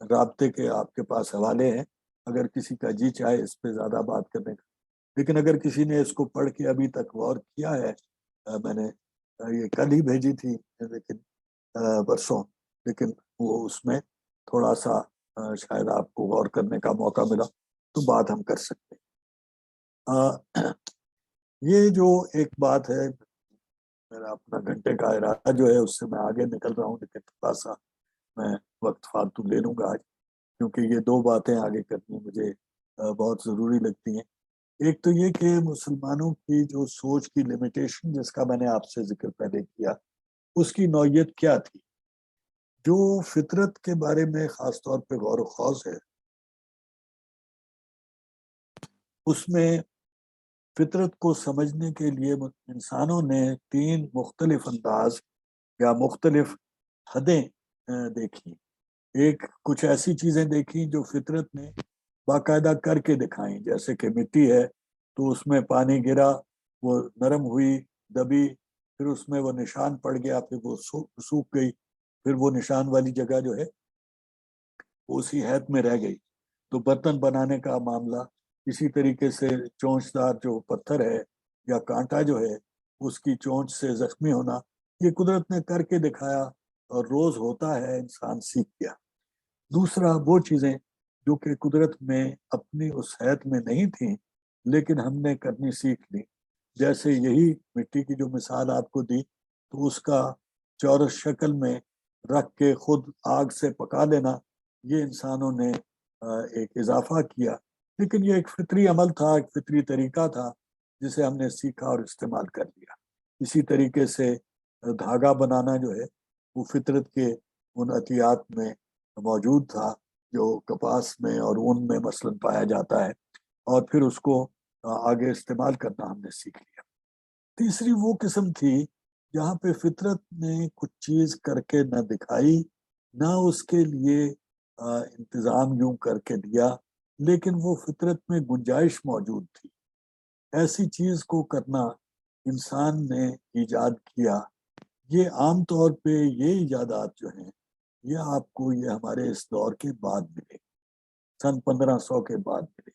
رابطے کے آپ کے پاس حوالے ہیں، اگر کسی کا جی چاہے اس پہ زیادہ بات کرنے کا. لیکن اگر کسی نے اس کو پڑھ کے ابھی تک غور کیا ہے، میں نے یہ کل ہی بھیجی تھی لیکن برسوں، لیکن وہ اس میں تھوڑا سا شاید آپ کو غور کرنے کا موقع ملا تو بات ہم کر سکتے ہیں. یہ جو ایک بات ہے، میرا اپنا گھنٹے کا ارادہ جو ہے اس سے میں آگے نکل رہا ہوں، لیکن تھوڑا سا میں وقت فالتو لے لوں گا آج، کیونکہ یہ دو باتیں آگے کرنی مجھے بہت ضروری لگتی ہیں. ایک تو یہ کہ مسلمانوں کی جو سوچ کی لمیٹیشن، جس کا میں نے آپ سے ذکر پہلے کیا، اس کی نوعیت کیا تھی. جو فطرت کے بارے میں خاص طور پہ غور و خوض ہے، اس میں فطرت کو سمجھنے کے لیے انسانوں نے تین مختلف انداز یا مختلف حدیں دیکھی. ایک کچھ ایسی چیزیں دیکھی جو فطرت نے باقاعدہ کر کے دکھائیں، جیسے کہ مٹی ہے تو اس میں پانی گرا، وہ نرم ہوئی، دبی، پھر اس میں وہ نشان پڑ گیا، پھر وہ سوکھ گئی، پھر وہ نشان والی جگہ جو ہے وہ اسی حیت میں رہ گئی. تو برتن بنانے کا معاملہ اسی طریقے سے، چونچدار جو پتھر ہے یا کانٹا جو ہے اس کی چونچ سے زخمی ہونا، یہ قدرت نے کر کے دکھایا اور روز ہوتا ہے، انسان سیکھ گیا. دوسرا وہ چیزیں جو کہ قدرت میں اپنی اس حیت میں نہیں تھیں لیکن ہم نے کرنی سیکھ لی، جیسے یہی مٹی کی جو مثال آپ کو دی، تو اس کا چورس شکل میں رکھ کے خود آگ سے پکا لینا، یہ انسانوں نے ایک اضافہ کیا. لیکن یہ ایک فطری عمل تھا، ایک فطری طریقہ تھا جسے ہم نے سیکھا اور استعمال کر لیا. اسی طریقے سے دھاگا بنانا جو ہے وہ فطرت کے ان عطیات میں موجود تھا جو کپاس میں اور اون میں مثلاً پایا جاتا ہے، اور پھر اس کو آگے استعمال کرنا ہم نے سیکھ لیا. تیسری وہ قسم تھی جہاں پہ فطرت نے کچھ چیز کر کے نہ دکھائی، نہ اس کے لیے انتظام یوں کر کے دیا، لیکن وہ فطرت میں گنجائش موجود تھی. ایسی چیز کو کرنا انسان نے ایجاد کیا. یہ عام طور پہ یہ ایجادات جو ہیں یہ آپ کو یہ ہمارے اس دور کے بعد ملے، سن 1500 کے بعد ملے.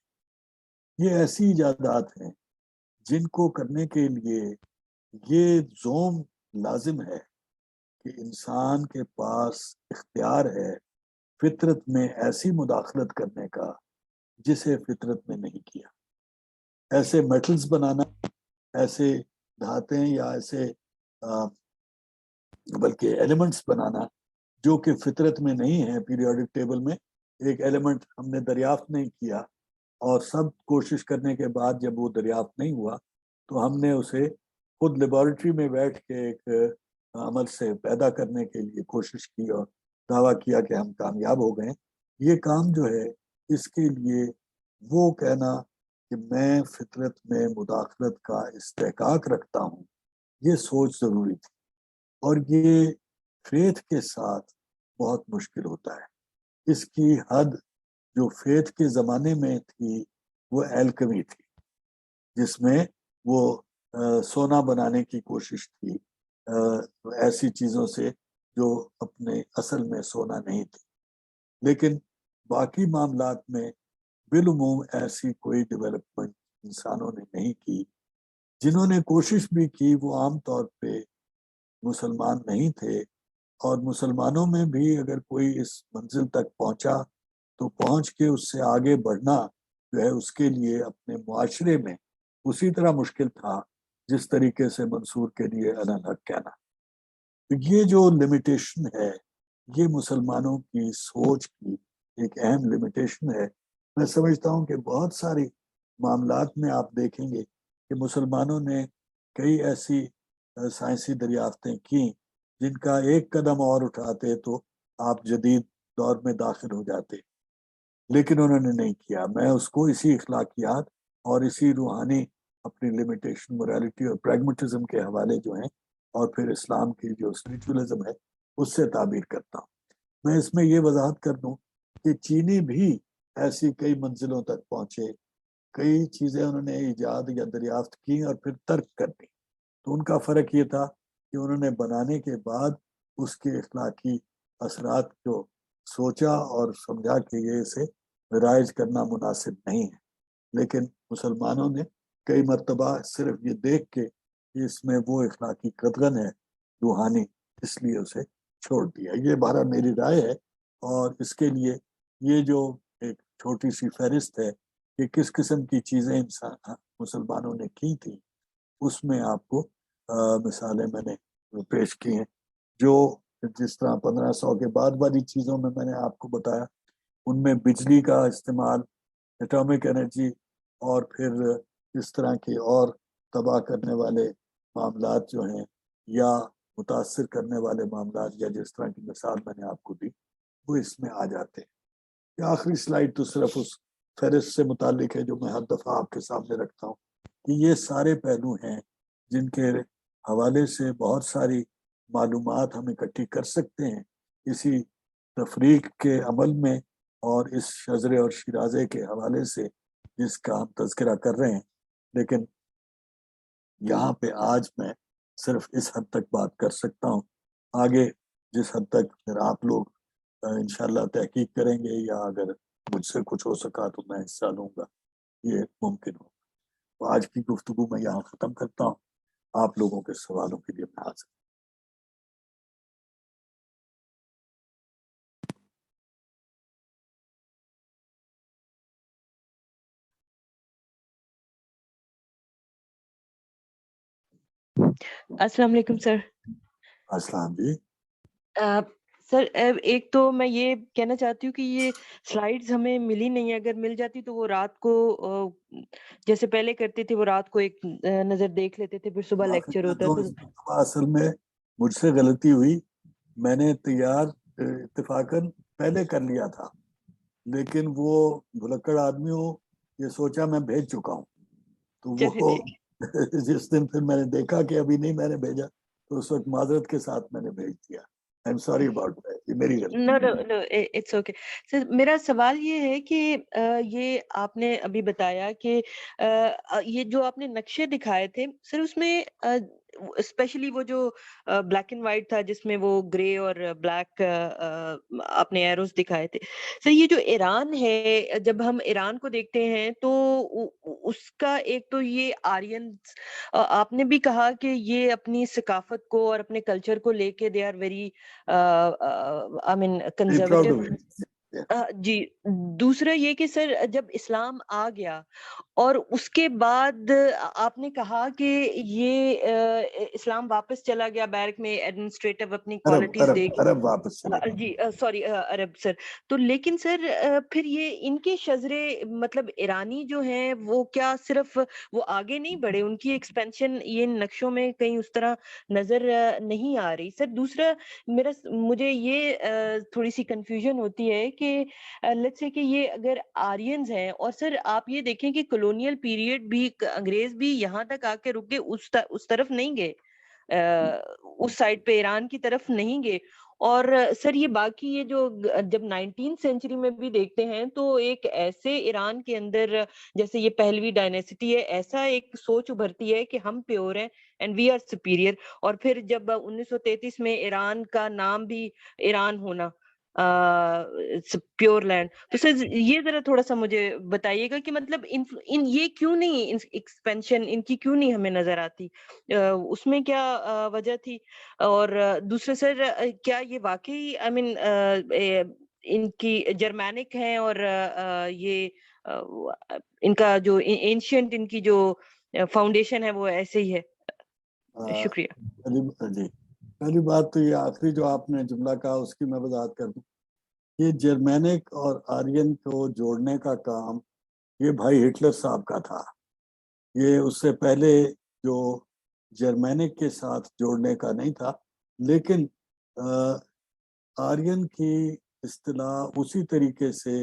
یہ ایسی ایجادات ہیں جن کو کرنے کے لیے یہ زوم لازم ہے کہ انسان کے پاس اختیار ہے فطرت میں ایسی مداخلت کرنے کا جسے فطرت نے نہیں کیا. ایسے میٹلز بنانا، ایسے دھاتیں یا ایسے بلکہ ایلیمنٹس بنانا جو کہ فطرت میں نہیں ہے. پیریوڈک ٹیبل میں ایک ایلیمنٹ ہم نے دریافت نہیں کیا، اور سب کوشش کرنے کے بعد جب وہ دریافت نہیں ہوا تو ہم نے اسے خود لیبارٹری میں بیٹھ کے ایک عمل سے پیدا کرنے کے لیے کوشش کی اور دعویٰ کیا کہ ہم کامیاب ہو گئے. یہ کام جو ہے اس کے لیے وہ کہنا کہ میں فطرت میں مداخلت کا استحقاق رکھتا ہوں، یہ سوچ ضروری تھی. اور یہ فیتھ کے ساتھ بہت مشکل ہوتا ہے. اس کی حد جو فیتھ کے زمانے میں تھی وہ الکمی تھی، جس میں وہ سونا بنانے کی کوشش تھی ایسی چیزوں سے جو اپنے اصل میں سونا نہیں تھی. لیکن باقی معاملات میں بالعموم ایسی کوئی ڈیولپمنٹ انسانوں نے نہیں کی. جنہوں نے کوشش بھی کی وہ عام طور پہ مسلمان نہیں تھے، اور مسلمانوں میں بھی اگر کوئی اس منزل تک پہنچا تو پہنچ کے اس سے آگے بڑھنا جو ہے اس کے لیے اپنے معاشرے میں اسی طرح مشکل تھا جس طریقے سے منصور کے لیے انا الحق کہنا. یہ جو لمیٹیشن ہے یہ مسلمانوں کی سوچ کی ایک اہم لمیٹیشن ہے. میں سمجھتا ہوں کہ بہت ساری معاملات میں آپ دیکھیں گے کہ مسلمانوں نے کئی ایسی سائنسی دریافتیں کی جن کا ایک قدم اور اٹھاتے تو آپ جدید دور میں داخل ہو جاتے، لیکن انہوں نے نہیں کیا. میں اس کو اسی اخلاقیات اور اسی روحانی اپنی لمیٹیشن، موریلٹی اور پریگمیٹزم کے حوالے جو ہیں، اور پھر اسلام کی جو اسپریچولزم ہے اس سے تعبیر کرتا ہوں. میں اس میں یہ وضاحت کر دوں کہ چینی بھی ایسی کئی منزلوں تک پہنچے، کئی چیزیں انہوں نے ایجاد یا دریافت کی اور پھر ترک کر دی. تو ان کا فرق یہ تھا کہ انہوں نے بنانے کے بعد اس کے اخلاقی اثرات کو سوچا اور سمجھا کہ یہ اسے رائج کرنا مناسب نہیں ہے، لیکن مسلمانوں نے کئی مرتبہ صرف یہ دیکھ کے کہ اس میں وہ اخلاقی قدغن ہے روحانی، اس لیے اسے چھوڑ دیا۔ یہ بہرحال میری رائے ہے، اور اس کے لیے یہ جو ایک چھوٹی سی فہرست ہے کہ کس قسم کی چیزیں انسان مسلمانوں نے کی تھی، اس میں آپ کو مثالیں میں نے پیش کی ہیں، جو جس طرح 1500 کے بعد والی چیزوں میں نے آپ کو بتایا، ان میں بجلی کا استعمال، ایٹامک انرجی، اور پھر اس طرح کی اور تباہ کرنے والے معاملات جو ہیں یا متاثر کرنے والے معاملات، یا جس طرح کی مثال میں نے آپ کو دی، وہ اس میں آ جاتے ہیں۔ یہ آخری سلائیڈ تو صرف اس فہرست سے متعلق ہے جو میں ہر دفعہ آپ کے سامنے رکھتا ہوں، کہ یہ سارے پہلو ہیں جن کے حوالے سے بہت ساری معلومات ہم اکٹھی کر سکتے ہیں اسی تفریق کے عمل میں، اور اس شجرے اور شیرازے کے حوالے سے جس کا ہم تذکرہ کر رہے ہیں۔ لیکن یہاں پہ آج میں صرف اس حد تک بات کر سکتا ہوں، آگے جس حد تک پھر آپ لوگ انشاءاللہ تحقیق کریں گے، یا اگر مجھ سے کچھ ہو سکا تو میں حصہ لوں گا، یہ ممکن ہو۔ تو آج کی گفتگو میں یہاں ختم کرتا ہوں، آپ لوگوں کے سوالوں کے لیے میں حاضر۔ السلام علیکم سر۔ السلام جی۔ سر ایک تو میں یہ کہنا چاہتی ہوں کہ یہ سلائیڈز ہمیں ملی نہیں ہے، اگر مل جاتی تو وہ رات کو جیسے پہلے کرتے تھے، وہ رات کو ایک نظر دیکھ لیتے تھے، پھر صبح لیکچر ہوتا تو اصل میں مجھ سے غلطی ہوئی، میں نے تیار اتفاقاً پہلے کر لیا تھا، لیکن وہ بھلکڑ آدمی ہو، یہ سوچا میں بھیج چکا ہوں، تو وہ جس دن پھر میں نے دیکھا کہ ابھی نہیں میں نے بھیجا، تو اس وقت معذرت کے ساتھ میں نے بھیج دیا۔ I'm sorry about that، یہ میری غلطی۔ No, no, no, it's okay. سر میرا سوال یہ ہے کہ یہ آپ نے ابھی بتایا کہ یہ جو آپ نے نقشے دکھائے تھے سر، اس میں اسپیشلی وہ جو بلیک اینڈ وائٹ تھا جس میں وہ گرے اور بلیک آپ نے ایروز دکھائے تھے سر، یہ جو ایران ہے، جب ہم ایران کو دیکھتے ہیں تو اس کا ایک تو یہ آرین، آپ نے بھی کہا کہ یہ اپنی ثقافت کو اور اپنے کلچر کو لے کے they are very I mean conservative۔ جی، دوسرا یہ کہ سر جب اسلام آ گیا اور اس کے بعد آپ نے کہا کہ یہ اسلام واپس چلا گیا بیرک میں ایڈمنسٹریٹو اپنی کوالٹیز دے کے، عرب واپس چلا گیا، جی سوری عرب سر، تو لیکن سر پھر یہ ان کے شجرے مطلب ایرانی جو ہیں وہ کیا صرف وہ آگے نہیں بڑھے، ان کی ایکسپینشن یہ نقشوں میں کہیں اس طرح نظر نہیں آ رہی سر۔ دوسرا مجھے یہ تھوڑی سی کنفیوژن ہوتی ہے کہ لیٹس سے کہ یہ اگر آرینز ہیں، اور سر آپ یہ دیکھیں کہ کولونیل پیریڈ بھی انگریز بھی یہاں تک آ کے رک گئے، اس طرف نہیں گئے، اس سائڈ پہ ایران کی طرف نہیں گئے، اور سر یہ باقی یہ جو جب 19 سینچری میں بھی دیکھتے ہیں تو ایک ایسے ایران کے اندر جیسے یہ پہلوی ڈائنیسٹی ہے، ایسا ایک سوچ ابھرتی ہے کہ ہم پیور ہیں اینڈ وی آر سپیریئر، اور پھر جب 1933 میں ایران کا نام بھی ایران ہونا، پیور لینڈ، تو سر یہ ذرا تھوڑا سا مجھے بتائیے گا کہ مطلب ان یہ کیوں نہیں ایکسپینشن ان کی کیوں نہیں ہمیں نظر آتی، اس میں کیا وجہ تھی؟ اور دوسرے سر کیا یہ واقعی آئی مین ان کی جرمینک ہیں، اور یہ ان کا جو اینشینٹ ان کی جو فاؤنڈیشن ہے وہ ایسے ہی ہے؟ شکریہ جی۔ پہلی بات تو یہ آخری جو آپ نے جملہ کہا اس کی میں وضاحت کر دوں، یہ جرمینک اور آرین کو جوڑنے کا کام یہ بھائی ہٹلر صاحب کا تھا، یہ اس سے پہلے جو جرمینک کے ساتھ جوڑنے کا نہیں تھا، لیکن آرین کی اصطلاح اسی طریقے سے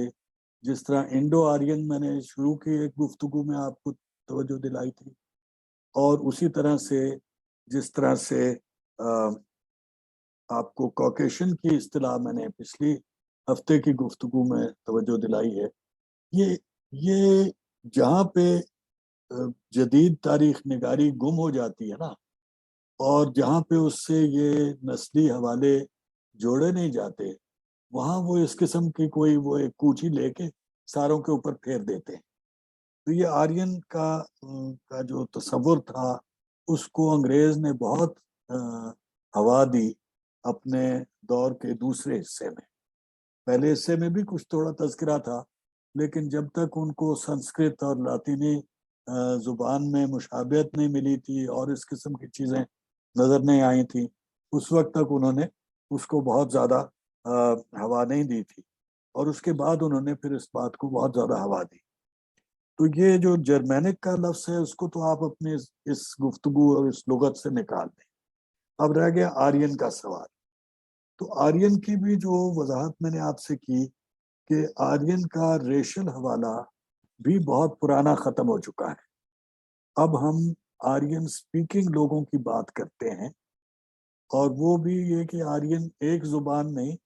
جس طرح انڈو آرین میں نے شروع کی ایک گفتگو میں آپ کو توجہ دلائی تھی، اور اسی طرح سے جس طرح سے آپ کو کوکیشن کی اصطلاح میں نے پچھلی ہفتے کی گفتگو میں توجہ دلائی ہے، یہ جہاں پہ جدید تاریخ نگاری گم ہو جاتی ہے نا، اور جہاں پہ اس سے یہ نسلی حوالے جوڑے نہیں جاتے، وہاں وہ اس قسم کی کوئی وہ ایک کوچی لے کے ساروں کے اوپر پھیر دیتے ہیں. تو یہ آرین کا جو تصور تھا اس کو انگریز نے بہت ہوا دی اپنے دور کے دوسرے حصے میں. پہلے حصے میں بھی کچھ تھوڑا تذکرہ تھا، لیکن جب تک ان کو سنسکرت اور لاطینی زبان میں مشابہت نہیں ملی تھی اور اس قسم کی چیزیں نظر نہیں آئی تھیں، اس وقت تک انہوں نے اس کو بہت زیادہ ہوا نہیں دی تھی، اور اس کے بعد انہوں نے پھر اس بات کو بہت زیادہ ہوا دی. تو یہ جو جرمینک کا لفظ ہے اس کو تو آپ اپنے اس گفتگو اور اس لغت سے نکال دیں. اب رہ گیا آرین کا سوال. تو آرین کی بھی جو وضاحت میں نے آپ سے کی کہ آرین کا ریشل حوالہ بھی بہت پرانا ختم ہو چکا ہے. اب ہم آرین سپیکنگ لوگوں کی بات کرتے ہیں، اور وہ بھی یہ کہ آرین ایک زبان نہیں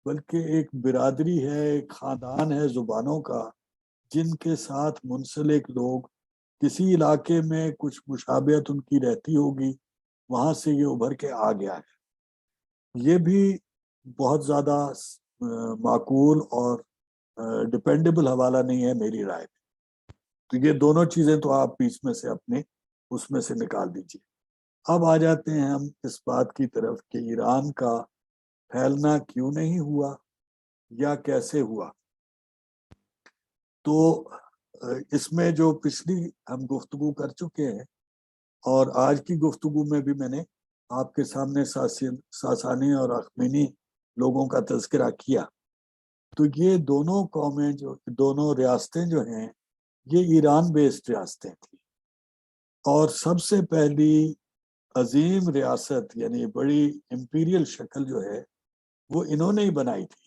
بلکہ ایک برادری ہے، ایک خاندان ہے زبانوں کا، جن کے ساتھ منسلک لوگ کسی علاقے میں کچھ مشابہت ان کی رہتی ہوگی، وہاں سے یہ ابھر کے آ گیا ہے. یہ بھی بہت زیادہ معقول اور ڈپینڈیبل حوالہ نہیں ہے میری رائے میں. تو یہ دونوں چیزیں تو آپ بیچ میں سے اپنے اس میں سے نکال دیجیے. اب آ جاتے ہیں ہم اس بات کی طرف کہ ایران کا پھیلنا کیوں نہیں ہوا یا کیسے ہوا. تو اس میں جو پچھلی ہم گفتگو کر چکے ہیں اور آج کی گفتگو میں بھی میں نے آپ کے سامنے ساسانی اور اخمینی لوگوں کا تذکرہ کیا. تو یہ دونوں قومیں جو دونوں ریاستیں جو ہیں یہ ایران بیسڈ ریاستیں تھیں، اور سب سے پہلی عظیم ریاست یعنی بڑی امپیریل شکل جو ہے وہ انہوں نے ہی بنائی تھی.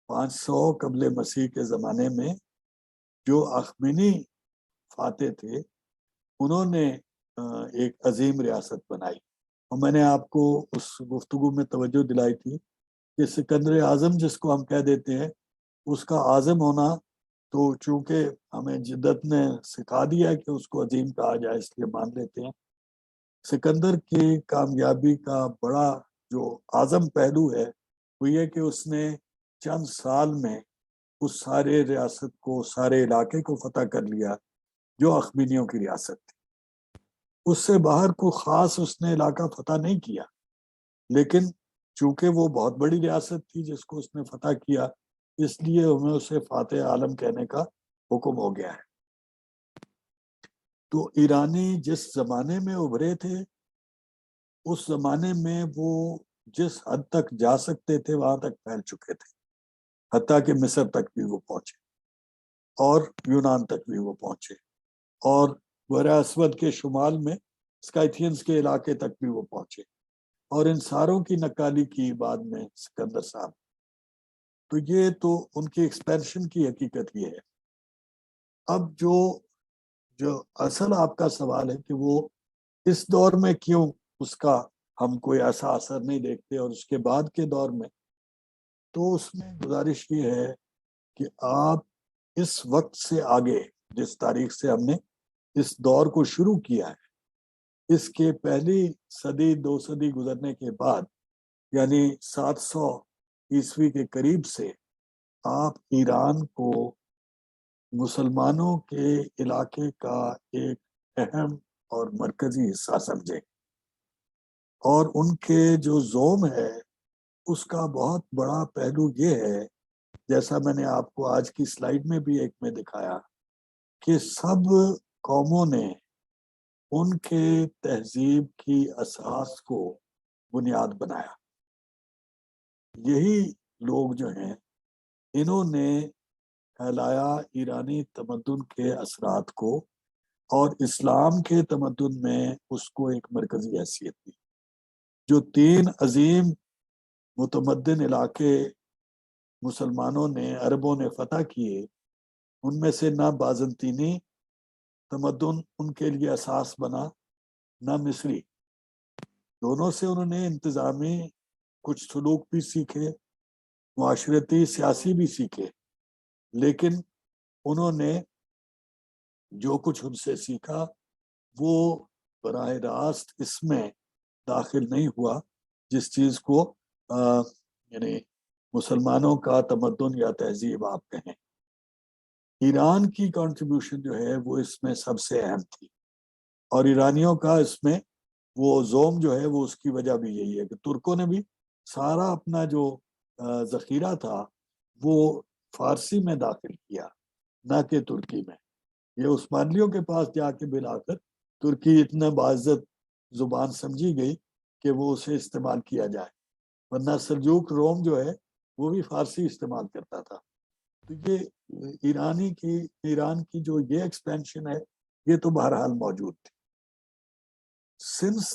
500 قبل مسیح کے زمانے میں جو اخمینی فاتح تھے انہوں نے ایک عظیم ریاست بنائی. اور میں نے آپ کو اس گفتگو میں توجہ دلائی تھی کہ سکندر اعظم جس کو ہم کہہ دیتے ہیں اس کا عازم ہونا تو چونکہ ہمیں جدت نے سکھا دیا کہ اس کو عظیم کہا جائے اس لیے مان لیتے ہیں. سکندر کی کامیابی کا بڑا جو اعظم پہلو ہے وہ یہ کہ اس نے چند سال میں اس سارے ریاست کو سارے علاقے کو فتح کر لیا جو اخمینیوں کی ریاست تھی. اس سے باہر کو خاص اس نے علاقہ فتح نہیں کیا، لیکن چونکہ وہ بہت بڑی ریاست تھی جس کو اس نے فتح کیا اس لیے ہمیں اسے فاتح عالم کہنے کا حکم ہو گیا ہے. تو ایرانی جس زمانے میں ابھرے تھے اس زمانے میں وہ جس حد تک جا سکتے تھے وہاں تک پھیل چکے تھے، حتیٰ کہ مصر تک بھی وہ پہنچے اور یونان تک بھی وہ پہنچے، اور بحر اسود کے شمال میں اسکائتھینز کے علاقے تک بھی وہ پہنچے، اور ان ساروں کی نکالی کی بعد میں سکندر صاحب. تو یہ تو ان کی ایکسپینشن کی حقیقت یہ ہے. اب جو اصل آپ کا سوال ہے کہ وہ اس دور میں کیوں اس کا ہم کوئی ایسا اثر نہیں دیکھتے اور اس کے بعد کے دور میں، تو اس میں گزارش یہ ہے کہ آپ اس وقت سے آگے جس تاریخ سے ہم نے اس دور کو شروع کیا ہے اس کے پہلی صدی 2 صدی گزرنے کے بعد یعنی 700 عیسوی کے قریب سے آپ ایران کو مسلمانوں کے علاقے کا ایک اہم اور مرکزی حصہ سمجھیں، اور ان کے جو زوم ہے اس کا بہت بڑا پہلو یہ ہے جیسا میں نے آپ کو آج کی سلائیڈ میں بھی ایک میں دکھایا کہ سب قوموں نے ان کے تہذیب کی اساس کو بنیاد بنایا. یہی لوگ جو ہیں انہوں نے پھیلایا ایرانی تمدن کے اثرات کو، اور اسلام کے تمدن میں اس کو ایک مرکزی حیثیت دی. جو 3 عظیم متمدن علاقے مسلمانوں نے عربوں نے فتح کیے ان میں سے نہ بازنطینی تمدن ان کے لیے اساس بنا نہ مصری. دونوں سے انہوں نے انتظامی کچھ سلوک بھی سیکھے، معاشرتی سیاسی بھی سیکھے، لیکن انہوں نے جو کچھ ان سے سیکھا وہ براہ راست اس میں داخل نہیں ہوا جس چیز کو یعنی مسلمانوں کا تمدن یا تہذیب آپ کہیں. ایران کی کنٹریبیوشن جو ہے وہ اس میں سب سے اہم تھی, اور ایرانیوں کا اس میں وہ زوم جو ہے وہ اس کی وجہ بھی یہی ہے کہ ترکوں نے بھی سارا اپنا جو ذخیرہ تھا وہ فارسی میں داخل کیا, نہ کہ ترکی میں. یہ عثمانیوں کے پاس جا کے بلا کر ترکی اتنا باعزت زبان سمجھی گئی کہ وہ اسے استعمال کیا جائے, ورنہ سلجوق روم جو ہے وہ بھی فارسی استعمال کرتا تھا. تو یہ ایران کی جو یہ ایکسپینشن ہے یہ تو بہرحال موجود تھی. Since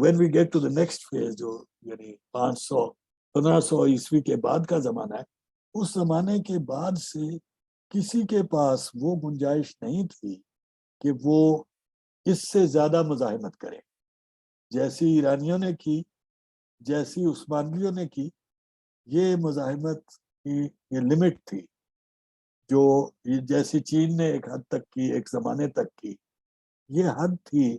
when we get to the next phase, جو یعنی 1500 عیسوی کے بعد کا زمانہ ہے, اس زمانے کے بعد سے کسی کے پاس وہ گنجائش نہیں تھی کہ وہ اس سے زیادہ مزاحمت کرے. جیسی ایرانیوں نے کی, جیسی عثمانیوں نے کی, یہ مزاحمت کی یہ لمٹ تھی. جو جیسی چین نے ایک حد تک کی, ایک زمانے تک کی, یہ حد تھی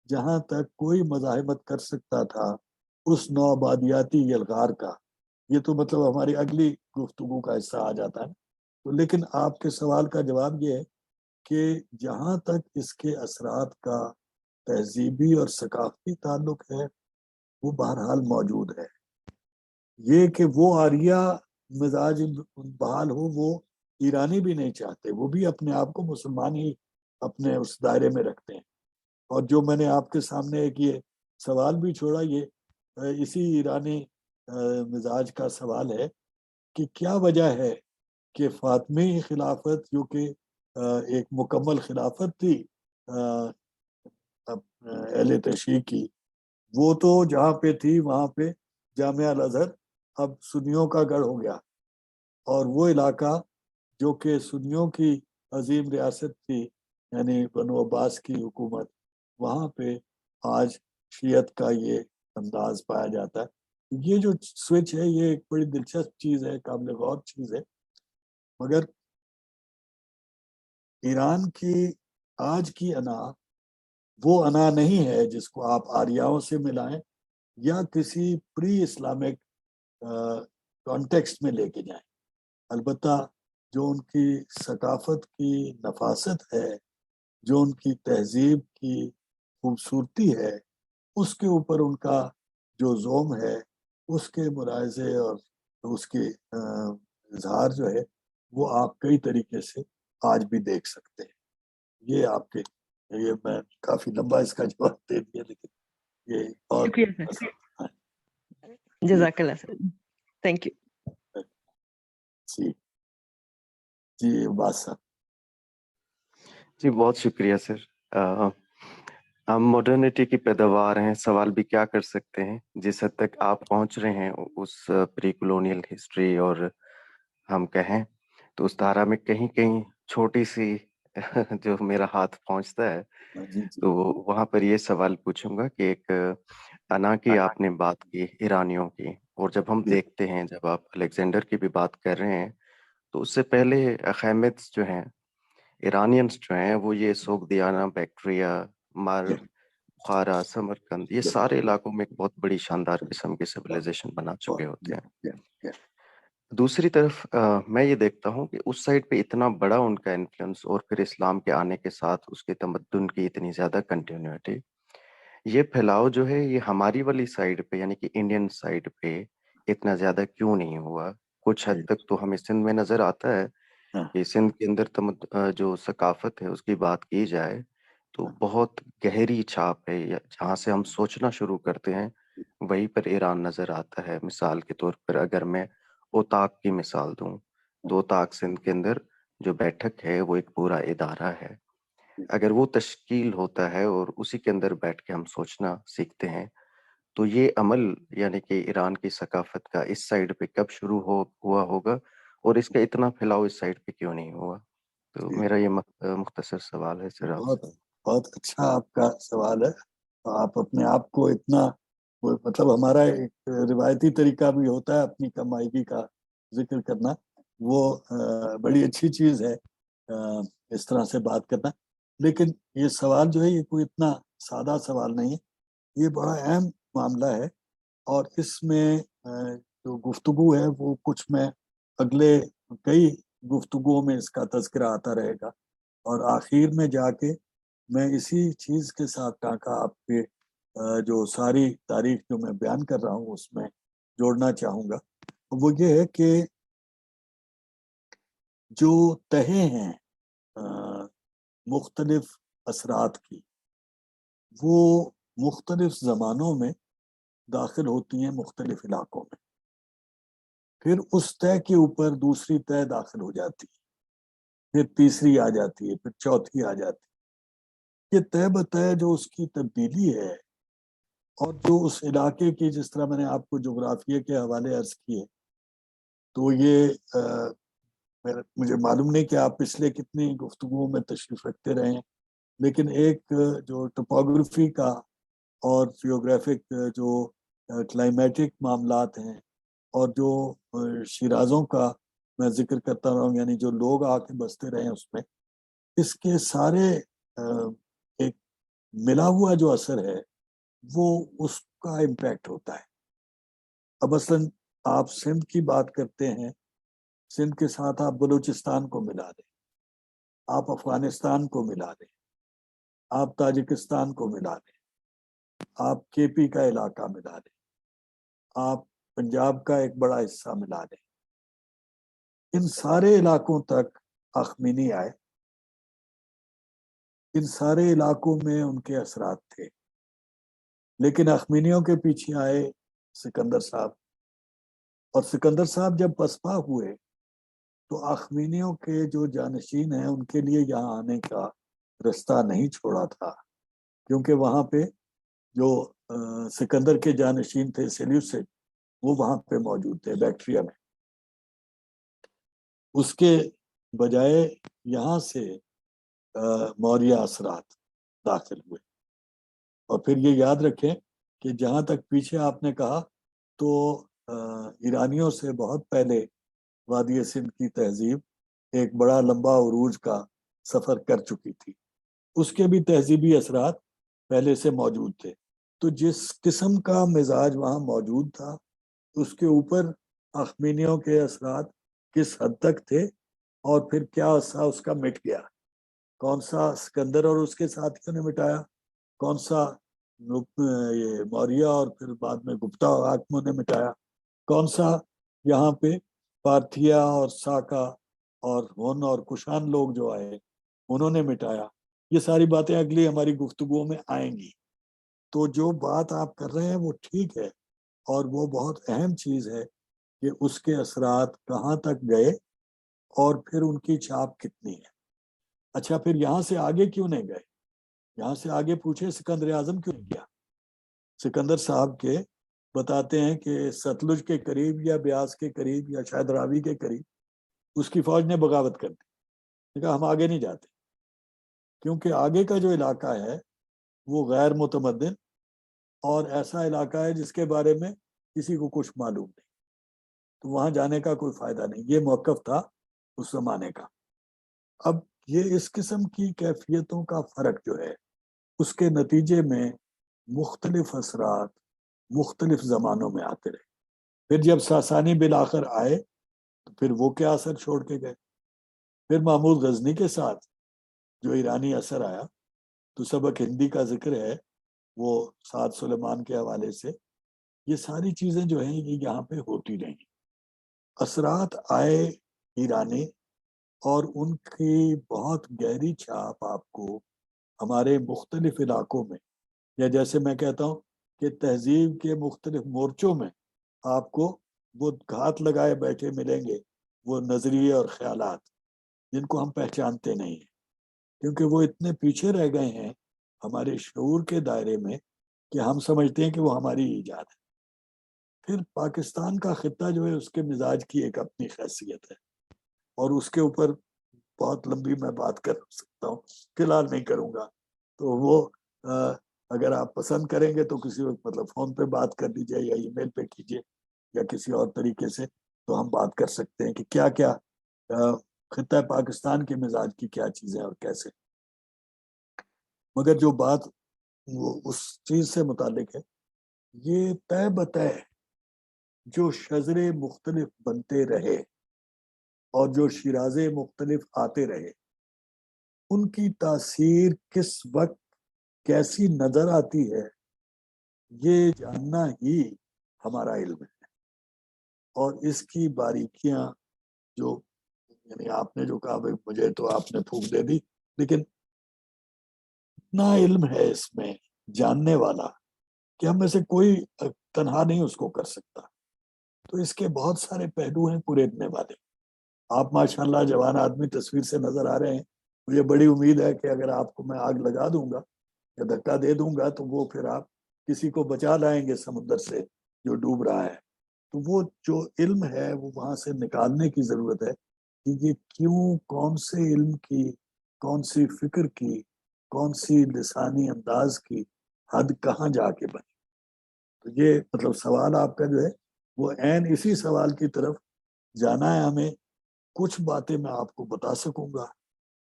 جہاں تک کوئی مزاحمت کر سکتا تھا اس نوآبادیاتی یلغار کا. یہ تو مطلب ہماری اگلی گفتگو کا حصہ آ جاتا ہے. تو لیکن آپ کے سوال کا جواب یہ ہے کہ جہاں تک اس کے اثرات کا تہذیبی اور ثقافتی تعلق ہے وہ بہرحال موجود ہے. یہ کہ وہ آریہ مزاج بحال ہو وہ ایرانی بھی نہیں چاہتے, وہ بھی اپنے آپ کو مسلمان ہی اپنے اس دائرے میں رکھتے ہیں. اور جو میں نے آپ کے سامنے ایک یہ سوال بھی چھوڑا, یہ اسی ایرانی مزاج کا سوال ہے کہ کیا وجہ ہے کہ فاطمی خلافت جو کہ ایک مکمل خلافت تھی اہل تشیع کی, وہ تو جہاں پہ تھی وہاں پہ جامعہ الازہر اب سنیوں کا گڑھ ہو گیا, اور وہ علاقہ جو کہ سنیوں کی عظیم ریاست تھی یعنی بنو عباس کی حکومت, وہاں پہ آج شیعت کا یہ انداز پایا جاتا ہے. یہ جو سوئچ ہے یہ ایک بڑی دلچسپ چیز ہے, قابل غور چیز ہے. مگر ایران کی آج کی انا وہ انا نہیں ہے جس کو آپ آریاؤں سے ملائیں یا کسی پری اسلامک کانٹیکسٹ میں لے کے جائیں. البتہ جو ان کی ثقافت کی نفاست ہے, جو ان کی تہذیب کی خوبصورتی ہے, اس کے اوپر ان کا جو زوم ہے, اس کے ملاحظے اور اس کے اظہار جو ہے وہ آپ کئی طریقے سے آج بھی دیکھ سکتے ہیں. یہ آپ کے یہ میں کافی لمبا اس کا جواب دے دیا, لیکن یہ اور شکریہ سر, جزاک اللہ سر, تھینک یو. جی جی عباس صاحب. جی بہت شکریہ سر. ہم ماڈرنٹی کی پیداوار ہیں, سوال بھی کیا کر سکتے ہیں. جس حد تک آپ پہنچ رہے ہیں اس پری کولونیل ہسٹری اور ہم کہیں تو اس دھارا میں کہیں کہیں چھوٹی سی جو میرا ہاتھ پہنچتا ہے, تو وہاں پر یہ سوال پوچھوں گا کہ ایک انا کی آپ نے بات کی ایرانیوں کی, اور جب ہم دیکھتے ہیں جب آپ الیگزینڈر کی بھی بات کر رہے ہیں تو اس سے پہلے اخیمدز جو ہیں ایرانینز جو ہیں وہ یہ سوگدیانہ, بیکٹریا, مر, بخارا, سمرقند, یہ سارے علاقوں میں ایک بہت بڑی شاندار قسم کی سویلائزیشن بنا چکے ہوتے ہیں. دوسری طرف میں یہ دیکھتا ہوں کہ اس سائڈ پہ اتنا بڑا ان کا انفلوئنس, اور پھر اسلام کے آنے کے ساتھ اس کے تمدن کی اتنی زیادہ کنٹینیوٹی, یہ پھیلاؤ جو ہے یہ ہماری والی سائڈ پہ یعنی کہ انڈین سائڈ پہ اتنا زیادہ کیوں نہیں ہوا. کچھ حد تک تو ہمیں سندھ میں نظر آتا ہے کہ سندھ کے اندر جو ثقافت ہے اس کی بات کی جائے تو بہت گہری چھاپ ہے. جہاں سے ہم سوچنا شروع کرتے ہیں وہیں پر ایران نظر آتا ہے. مثال کے طور پر اگر میں اوتاک کی مثال دوں تو اوتاک سندھ کے اندر جو بیٹھک ہے وہ ایک پورا ادارہ ہے. اگر وہ تشکیل ہوتا ہے اور اسی کے اندر بیٹھ کے ہم سوچنا سیکھتے ہیں تو یہ عمل یعنی کہ ایران کی ثقافت کا اس سائڈ پہ کب شروع ہوا ہوگا, اور اس کا اتنا پھیلاؤ اس سائڈ پہ کیوں نہیں ہوا. تو میرا یہ مختصر سوال ہے سر آپ سے. بہت اچھا آپ کا سوال ہے. آپ اپنے آپ کو اتنا مطلب ہمارا ایک روایتی طریقہ بھی ہوتا ہے اپنی کمائیگی کا ذکر کرنا, وہ بڑی اچھی چیز ہے اس طرح سے بات کرنا. لیکن یہ سوال جو ہے یہ کوئی اتنا سادہ سوال نہیں ہے, یہ بڑا اہم معاملہ ہے. اور اس میں جو گفتگو ہے وہ کچھ میں اگلے کئی گفتگوؤں میں اس کا تذکرہ آتا رہے گا، اور آخر میں جا کے میں اسی چیز کے ساتھ ٹانکا آپ کے جو ساری تاریخ جو میں بیان کر رہا ہوں اس میں جوڑنا چاہوں گا، وہ یہ ہے کہ جو تہیں ہیں مختلف اثرات کی، وہ مختلف زمانوں میں داخل ہوتی ہیں مختلف علاقوں میں، پھر اس طے کے اوپر دوسری طے داخل ہو جاتی ہے، پھر تیسری آ جاتی ہے، پھر چوتھی آ جاتی ہے۔ یہ طے بطے جو اس کی تبدیلی ہے، اور جو اس علاقے کی، جس طرح میں نے آپ کو جغرافیہ کے حوالے عرض کیے، تو یہ مجھے معلوم نہیں کہ آپ پچھلے کتنی گفتگوؤں میں تشریف رکھتے رہے ہیں، لیکن ایک جو ٹپوگرافی کا اور جیوگرافک جو کلائمیٹک معاملات ہیں، اور جو شیرازوں کا میں ذکر کرتا رہا ہوں، یعنی جو لوگ آ کے بستے رہے ہیں اس میں، اس کے سارے ایک ملا ہوا جو اثر ہے وہ اس کا امپیکٹ ہوتا ہے۔ اب مثلاً آپ سندھ کی بات کرتے ہیں، سندھ کے ساتھ آپ بلوچستان کو ملا دیں، آپ افغانستان کو ملا دیں، آپ تاجکستان کو ملا دیں، آپ کے پی کا علاقہ ملا دیں، آپ پنجاب کا ایک بڑا حصہ ملا دیں، ان سارے علاقوں تک اخمینی آئے، ان سارے علاقوں میں ان کے اثرات تھے، لیکن اخمینیوں کے پیچھے آئے سکندر صاحب، اور سکندر صاحب جب پسپا ہوئے تو اخمینیوں کے جو جانشین ہیں ان کے لیے یہاں آنے کا رستہ نہیں چھوڑا تھا، کیونکہ وہاں پہ جو سکندر کے جانشین تھے سیلیوسڈ، وہ وہاں پہ موجود تھے بیکٹریا میں۔ اس کے بجائے یہاں سے موریہ اثرات داخل ہوئے، اور پھر یہ یاد رکھیں کہ جہاں تک پیچھے آپ نے کہا تو ایرانیوں سے بہت پہلے وادی سندھ کی تہذیب ایک بڑا لمبا عروج کا سفر کر چکی تھی، اس کے بھی تہذیبی اثرات پہلے سے موجود تھے، تو جس قسم کا مزاج وہاں موجود تھا اس کے اوپر اخمینیوں کے اثرات کس حد تک تھے، اور پھر کیا عرصہ اس کا مٹ گیا، کون سا سکندر اور اس کے ساتھیوں نے مٹایا، کون سا یہ موریہ اور پھر بعد میں گپتا حاکموں نے مٹایا، کون سا یہاں پہ پارتھیا اور ساکا اور ہون اور کشان لوگ جو آئے انہوں نے مٹایا۔ یہ ساری باتیں اگلی ہماری گفتگوؤں میں آئیں گی۔ تو جو بات آپ کر رہے ہیں وہ ٹھیک ہے، اور وہ بہت اہم چیز ہے کہ اس کے اثرات کہاں تک گئے اور پھر ان کی چھاپ کتنی ہے۔ اچھا، پھر یہاں سے آگے کیوں نہیں گئے؟ یہاں سے آگے پوچھے سکندر اعظم کیوں نہیں گیا؟ سکندر صاحب کے بتاتے ہیں کہ ستلج کے قریب یا بیاس کے قریب یا شاید راوی کے قریب اس کی فوج نے بغاوت کر دی، کہا ہم آگے نہیں جاتے، کیونکہ آگے کا جو علاقہ ہے وہ غیر متمدن اور ایسا علاقہ ہے جس کے بارے میں کسی کو کچھ معلوم نہیں، تو وہاں جانے کا کوئی فائدہ نہیں۔ یہ موقف تھا اس زمانے کا۔ اب یہ اس قسم کی کیفیتوں کا فرق جو ہے، اس کے نتیجے میں مختلف اثرات مختلف زمانوں میں آتے رہے۔ پھر جب ساسانی بالآخر آئے تو پھر وہ کیا اثر چھوڑ کے گئے، پھر محمود غزنی کے ساتھ جو ایرانی اثر آیا، تو سبق ہندی کا ذکر ہے وہ سعد سلیمان کے حوالے سے، یہ ساری چیزیں جو ہیں یہ یہاں پہ ہوتی رہیں۔ اثرات آئے ایرانی، اور ان کی بہت گہری چھاپ آپ کو ہمارے مختلف علاقوں میں، یا جیسے میں کہتا ہوں کہ تہذیب کے مختلف مورچوں میں آپ کو وہ گھات لگائے بیٹھے ملیں گے، وہ نظریے اور خیالات جن کو ہم پہچانتے نہیں ہیں، کیونکہ وہ اتنے پیچھے رہ گئے ہیں ہمارے شعور کے دائرے میں کہ ہم سمجھتے ہیں کہ وہ ہماری ایجاد ہے۔ پھر پاکستان کا خطہ جو ہے اس کے مزاج کی ایک اپنی خاصیت ہے، اور اس کے اوپر بہت لمبی میں بات کر سکتا ہوں، فی الحال نہیں کروں گا۔ تو وہ اگر آپ پسند کریں گے تو کسی وقت مطلب فون پہ بات کر لیجیے یا ای میل پہ کیجیے یا کسی اور طریقے سے، تو ہم بات کر سکتے ہیں کہ کیا کیا خطہ پاکستان کے مزاج کی کیا چیزیں اور کیسے۔ مگر جو بات وہ اس چیز سے متعلق ہے، یہ طے بطے جو شجرے مختلف بنتے رہے اور جو شیرازے مختلف آتے رہے، ان کی تاثیر کس وقت کیسی نظر آتی ہے، یہ جاننا ہی ہمارا علم ہے. اور اس کی باریکیاں جو یعنی آپ نے جو کہا بھائی مجھے تو آپ نے پھونک دے دی، لیکن اتنا علم ہے اس میں جاننے والا کہ ہم میں سے کوئی تنہا نہیں اس کو کر سکتا. تو اس کے بہت سارے پہلو ہیں پوریدنے والے. آپ ماشاءاللہ جوان آدمی تصویر سے نظر آ رہے ہیں. مجھے بڑی امید ہے کہ اگر آپ کو میں آگ لگا دوں گا یا دھکا دے دوں گا تو وہ پھر آپ کسی کو بچا لائیں گے سمندر سے جو ڈوب رہا ہے. تو وہ جو علم ہے وہ وہاں سے نکالنے کی ضرورت ہے کہ یہ کیوں، کون سے علم کی، کون سی فکر کی، کون سی لسانی انداز کی حد کہاں جا کے بنی. تو یہ مطلب سوال آپ کا جو ہے وہ عین اسی سوال کی طرف جانا ہے ہمیں. کچھ باتیں میں آپ کو بتا سکوں گا،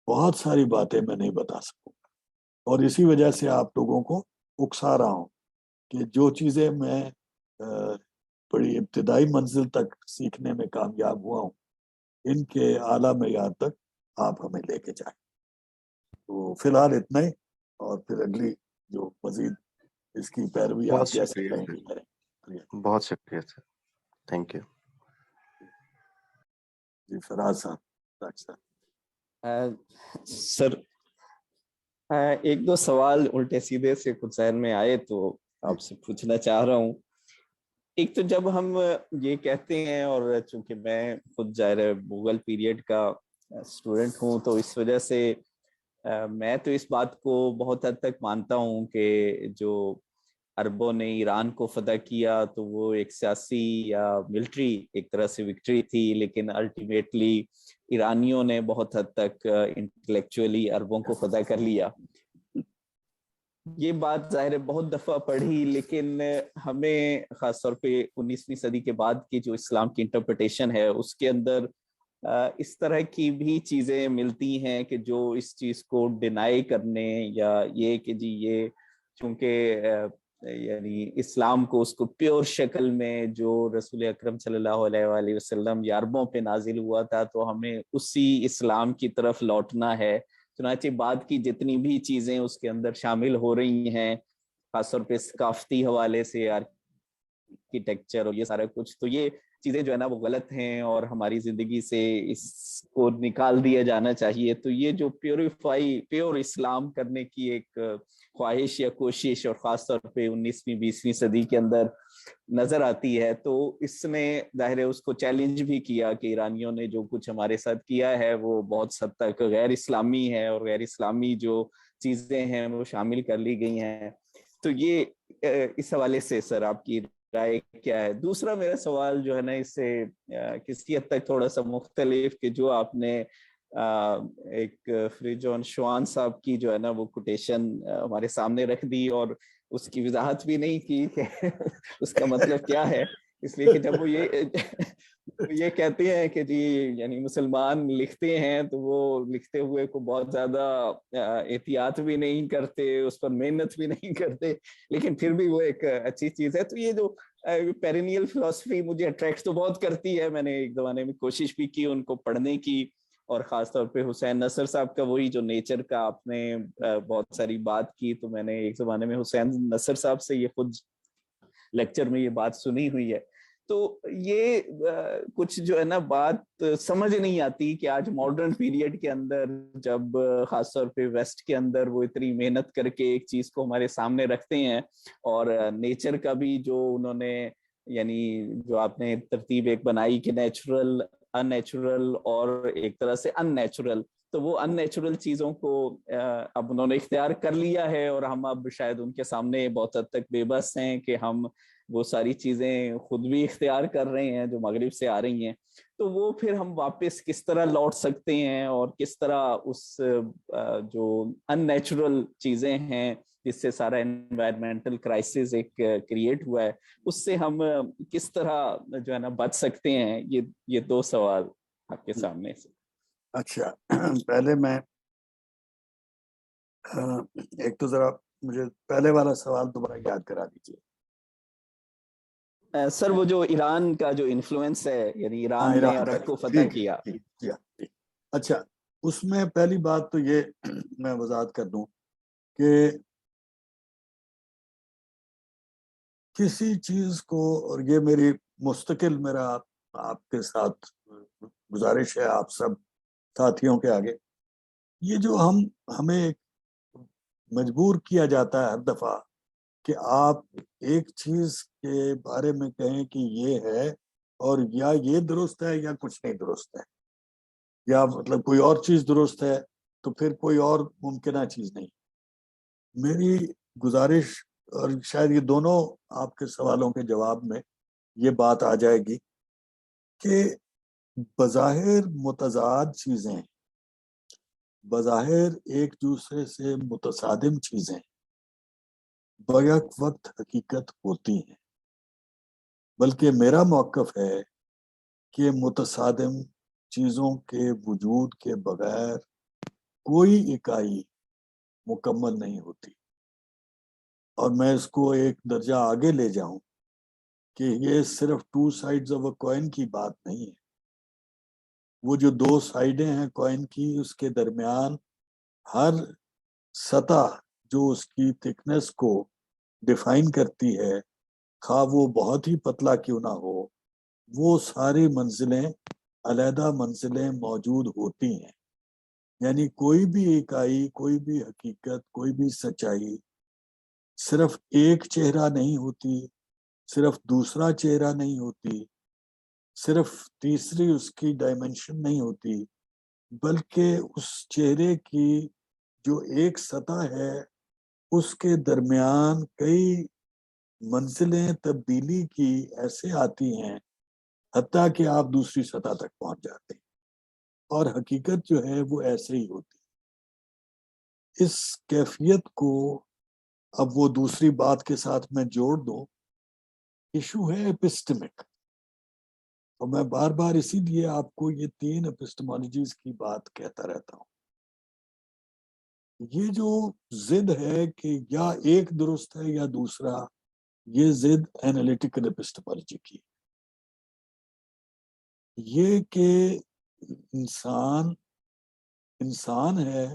بہت ساری باتیں میں نہیں بتا سکوں گا، اور اسی وجہ سے آپ لوگوں کو اکسا رہا ہوں کہ جو چیزیں میں بڑی ابتدائی منزل تک سیکھنے میں کامیاب ہوا ہوں، ان کے اعلیٰ معیار تک آپ ہمیں لے کے جائیں. تو فی الحال اتنا ہی، اور پھر اگلی جو مزید اس کی پیروی بہت آپ جیسے شکریہ کہیں سر، گے کریں. بہت شکریہ سر، تھینک یو. جی فراز صاحب. ڈاکٹر صاحب. سر ایک دو سوال الٹے سیدھے سے کچھ ذہن میں آئے تو آپ سے پوچھنا چاہ رہا ہوں. ایک تو جب ہم یہ کہتے ہیں، اور چونکہ میں خود ظاہر مغل پیریڈ کا اسٹوڈنٹ ہوں تو اس وجہ سے میں تو اس بات کو بہت حد تک مانتا ہوں کہ جو عربوں نے ایران کو فتح کیا تو وہ ایک سیاسی یا ملٹری ایک طرح سے وکٹری تھی، لیکن الٹیمیٹلی ایرانیوں نے بہت حد تک انٹلیکچولی عربوں کو فتح کر لیا. یہ بات ظاہر بہت دفعہ پڑھی، لیکن ہمیں خاص طور پہ 19ویں صدی کے بعد کی جو اسلام کی انٹرپریٹیشن ہے اس کے اندر اس طرح کی بھی چیزیں ملتی ہیں کہ جو اس چیز کو ڈینائی کرنے، یا یہ کہ جی یہ چونکہ یعنی اسلام کو اس کو پیور شکل میں جو رسول اکرم صلی اللہ علیہ وآلہ وسلم یا عربوں پہ نازل ہوا تھا تو ہمیں اسی اسلام کی طرف لوٹنا ہے. چنانچہ بعد کی جتنی بھی چیزیں اس کے اندر شامل ہو رہی ہیں، خاص طور پہ ثقافتی حوالے سے آرکیٹیکچر اور یہ سارا کچھ، تو یہ چیزیں جو ہے نا وہ غلط ہیں اور ہماری زندگی سے اس کو نکال دیا جانا چاہیے. تو یہ جو پیور اسلام کرنے کی ایک خواہش یا کوشش، اور خاص طور پہ 19ویں 20ویں صدی کے اندر نظر آتی ہے، تو اس نے ظاہر اس کو چیلنج بھی کیا کہ ایرانیوں نے جو کچھ ہمارے ساتھ کیا ہے وہ بہت حد تک غیر اسلامی ہے، اور غیر اسلامی جو چیزیں ہیں وہ شامل کر لی گئی ہیں. تو یہ اس حوالے سے سر آپ کی رائے کیا ہے؟ دوسرا میرا سوال جو ہے نا اس سے کسی حد تک تھوڑا سا مختلف، کہ جو آپ نے ایک فریجون شوان صاحب کی جو ہے نا وہ کوٹیشن ہمارے سامنے رکھ دی، اور اس کی وضاحت بھی نہیں کی کہ اس کا مطلب کیا ہے. اس لیے کہ جب وہ یہ کہتے ہیں کہ جی یعنی مسلمان لکھتے ہیں تو وہ لکھتے ہوئے کو بہت زیادہ احتیاط بھی نہیں کرتے، اس پر محنت بھی نہیں کرتے، لیکن پھر بھی وہ ایک اچھی چیز ہے. تو یہ جو پیرینیل فلسفی مجھے اٹریکٹ تو بہت کرتی ہے. میں نے ایک زمانے میں کوشش بھی کی ان کو پڑھنے کی، اور خاص طور پہ حسین نصر صاحب کا وہی جو نیچر کا آپ نے بہت ساری بات کی، تو میں نے ایک زمانے میں حسین نصر صاحب سے یہ خود لیکچر میں یہ بات سنی ہوئی ہے. تو یہ کچھ جو ہے نا بات سمجھ نہیں آتی کہ آج ماڈرن پیریڈ کے اندر جب خاص طور پہ ویسٹ کے اندر وہ اتنی محنت کر کے ایک چیز کو ہمارے سامنے رکھتے ہیں، اور نیچر کا بھی جو انہوں نے یعنی جو آپ نے ترتیب ایک بنائی کہ نیچرل، ان نیچرل اور ایک طرح سے ان نیچرل، تو وہ ان نیچرل چیزوں کو اب انہوں نے اختیار کر لیا ہے، اور ہم اب شاید ان کے سامنے بہت حد تک بے بس ہیں کہ ہم وہ ساری چیزیں خود بھی اختیار کر رہے ہیں جو مغرب سے آ رہی ہیں. تو وہ پھر ہم واپس کس طرح لوٹ سکتے ہیں، اور کس طرح اس جو ان نیچرل چیزیں ہیں جس سے سارا انوائرمنٹل کرائسس ایک کریٹ ہوا ہے، اس سے ہم کس طرح جو ہے نا بچ سکتے ہیں؟ یہ دو سوال آپ کے سامنے سے. اچھا، پہلے میں ایک تو ذرا مجھے پہلے والا سوال دوبارہ یاد کرا دیجیے. سر وہ جو ایران کا جو انفلوئنس ہے، یعنی ایران نے ایران عرب کا، کو فتح ٹھیک کیا. ٹھیک ٹھیک. اچھا، اس میں پہلی بات تو یہ میں وضاحت کر دوں کہ کسی چیز کو، اور یہ میری مستقل میرا آپ کے ساتھ گزارش ہے، آپ سب ساتھیوں کے آگے، یہ جو ہمیں ایک مجبور کیا جاتا ہے ہر دفعہ کہ آپ ایک چیز کے بارے میں کہیں کہ یہ ہے، اور یا یہ درست ہے یا کچھ نہیں درست ہے، یا مطلب کوئی اور چیز درست ہے تو پھر کوئی اور ممکنہ چیز نہیں. میری گزارش، اور شاید یہ دونوں آپ کے سوالوں کے جواب میں یہ بات آ جائے گی کہ بظاہر متضاد چیزیں، بظاہر ایک دوسرے سے متصادم چیزیں بیک وقت حقیقت ہوتی ہیں، بلکہ میرا موقف ہے کہ متصادم چیزوں کے وجود کے بغیر کوئی اکائی مکمل نہیں ہوتی. اور میں اس کو ایک درجہ آگے لے جاؤں کہ یہ صرف two sides of a coin کی بات نہیں ہے. وہ جو دو سائڈیں ہیں کوئن کی، اس کے درمیان ہر سطح جو اس کی تھکنس کو ڈیفائن کرتی ہے، خواہ وہ بہت ہی پتلا کیوں نہ ہو، وہ ساری منزلیں، علیحدہ منزلیں موجود ہوتی ہیں. یعنی کوئی بھی اکائی، کوئی بھی حقیقت، کوئی بھی سچائی صرف ایک چہرہ نہیں ہوتی، صرف دوسرا چہرہ نہیں ہوتی، صرف تیسری اس کی ڈائمنشن نہیں ہوتی، بلکہ اس چہرے کی جو ایک سطح ہے اس کے درمیان کئی منزلیں تبدیلی کی ایسے آتی ہیں حتیٰ کہ آپ دوسری سطح تک پہنچ جاتے ہیں. اور حقیقت جو ہے وہ ایسے ہی ہوتی. اس کیفیت کو اب وہ دوسری بات کے ساتھ میں جوڑ دوں، ایشو ہے ایپسٹمک. اور میں بار بار اسی لیے آپ کو یہ 3 ایپسٹمالوجیز کی بات کہتا رہتا ہوں. یہ جو ضد ہے کہ یا ایک درست ہے یا دوسرا، یہ ضد اینالیٹیکل ایپسٹمالوجی کی. یہ کہ انسان ہے،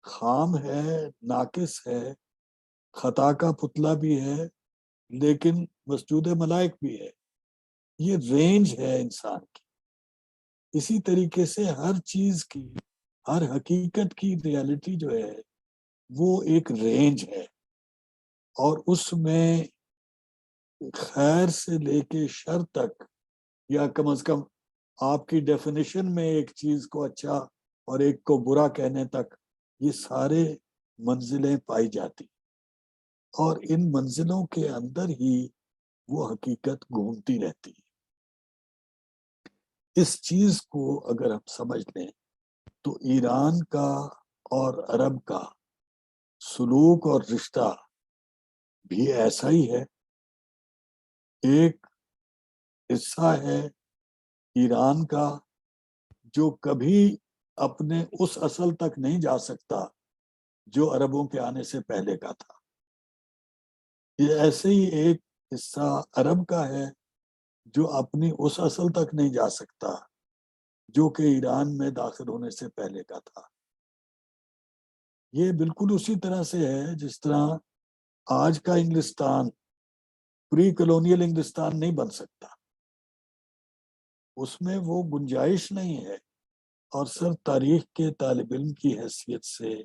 خام ہے، ناقص ہے، خطا کا پتلا بھی ہے، لیکن مسجود ملائک بھی ہے. یہ رینج ہے انسان کی. اسی طریقے سے ہر چیز کی، ہر حقیقت کی ریالٹی جو ہے وہ ایک رینج ہے، اور اس میں خیر سے لے کے شر تک، یا کم از کم آپ کی ڈیفینیشن میں ایک چیز کو اچھا اور ایک کو برا کہنے تک، یہ سارے منزلیں پائی جاتی. اور ان منزلوں کے اندر ہی وہ حقیقت گھومتی رہتی ہے. اس چیز کو اگر ہم سمجھ لیں تو ایران کا اور عرب کا سلوک اور رشتہ بھی ایسا ہی ہے. ایک حصہ ہے ایران کا جو کبھی اپنے اس اصل تک نہیں جا سکتا جو عربوں کے آنے سے پہلے کا تھا. یہ ایسے ہی ایک حصہ عرب کا ہے جو اپنی اس اصل تک نہیں جا سکتا جو کہ ایران میں داخل ہونے سے پہلے کا تھا. یہ بالکل اسی طرح سے ہے جس طرح آج کا انگلستان پری کلونیل انگلستان نہیں بن سکتا. اس میں وہ گنجائش نہیں ہے. اور سر، تاریخ کے طالب علم کی حیثیت سے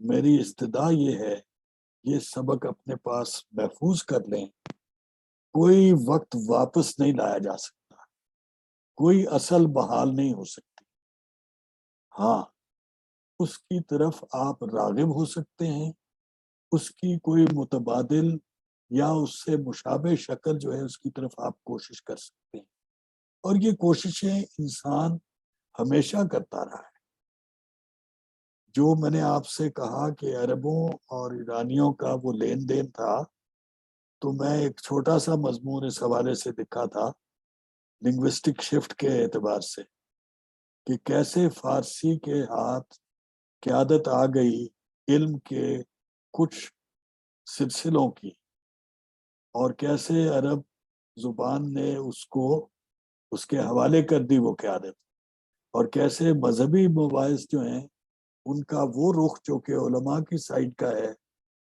میری استدعا یہ ہے، یہ سبق اپنے پاس محفوظ کر لیں. کوئی وقت واپس نہیں لایا جا سکتا، کوئی اصل بحال نہیں ہو سکتی. ہاں، اس کی طرف آپ راغب ہو سکتے ہیں، اس کی کوئی متبادل یا اس سے مشابہ شکل جو ہے اس کی طرف آپ کوشش کر سکتے ہیں. اور یہ کوششیں انسان ہمیشہ کرتا رہا ہے. جو میں نے آپ سے کہا کہ عربوں اور ایرانیوں کا وہ لین دین تھا، تو میں ایک چھوٹا سا مضمون اس حوالے سے لکھا تھا لنگوسٹک شفٹ کے اعتبار سے، کہ کیسے فارسی کے ہاتھ قیادت آ گئی علم کے کچھ سلسلوں کی، اور کیسے عرب زبان نے اس کو اس کے حوالے کر دی وہ قیادت, اور کیسے مذہبی مباحث جو ہیں ان کا وہ رخ جو کہ علماء کی سائڈ کا ہے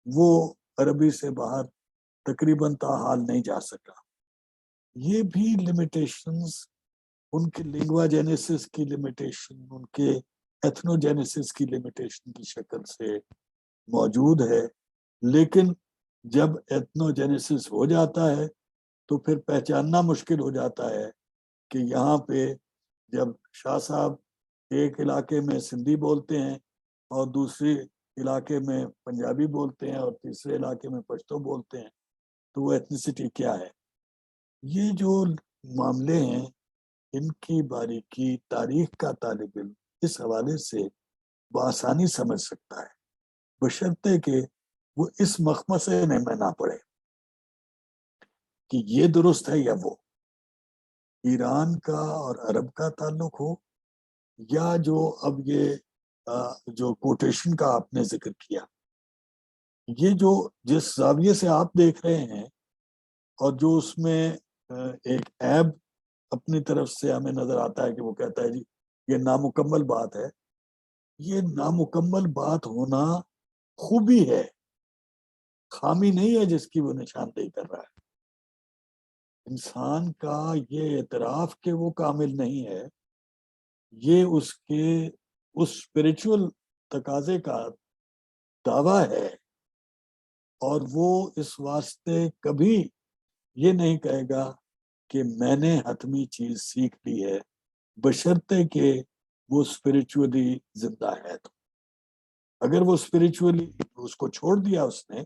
وہ عربی سے باہر تقریباً تاحال نہیں جا سکا. یہ بھی لمیٹیشنز ان کے لنگواجینیسس کی لمیٹیشن, ان کے ایتھنوجینیسس کی لمیٹیشن کی شکل سے موجود ہے. لیکن جب ایتھنوجینیسس ہو جاتا ہے تو پھر پہچاننا مشکل ہو جاتا ہے کہ یہاں پہ جب شاہ صاحب ایک علاقے میں سندھی بولتے ہیں اور دوسری علاقے میں پنجابی بولتے ہیں اور تیسرے علاقے میں پشتو بولتے ہیں تو وہ ایتھنیسٹی کیا ہے. یہ جو معاملے ہیں ان کی باریکی تاریخ کا طالب علم اس حوالے سے بآسانی سمجھ سکتا ہے, بشرطے کہ وہ اس مخمصے میں نہ پڑے کہ یہ درست ہے یا وہ, ایران کا اور عرب کا تعلق ہو یا جو اب یہ جو کوٹیشن کا آپ نے ذکر کیا, یہ جو جس زاویے سے آپ دیکھ رہے ہیں اور جو اس میں ایک عیب اپنی طرف سے ہمیں نظر آتا ہے کہ وہ کہتا ہے جی یہ نامکمل بات ہے, یہ نامکمل بات ہونا خوبی ہے, خامی نہیں ہے جس کی وہ نشاندہی کر رہا ہے. انسان کا یہ اعتراف کہ وہ کامل نہیں ہے, یہ اس کے اس اسپریچول تقاضے کا دعویٰ ہے, اور وہ اس واسطے کبھی یہ نہیں کہے گا کہ میں نے حتمی چیز سیکھ لی ہے, بشرطے کہ وہ اسپریچولی زندہ ہے. تو اگر وہ اسپریچولی اس کو چھوڑ دیا اس نے,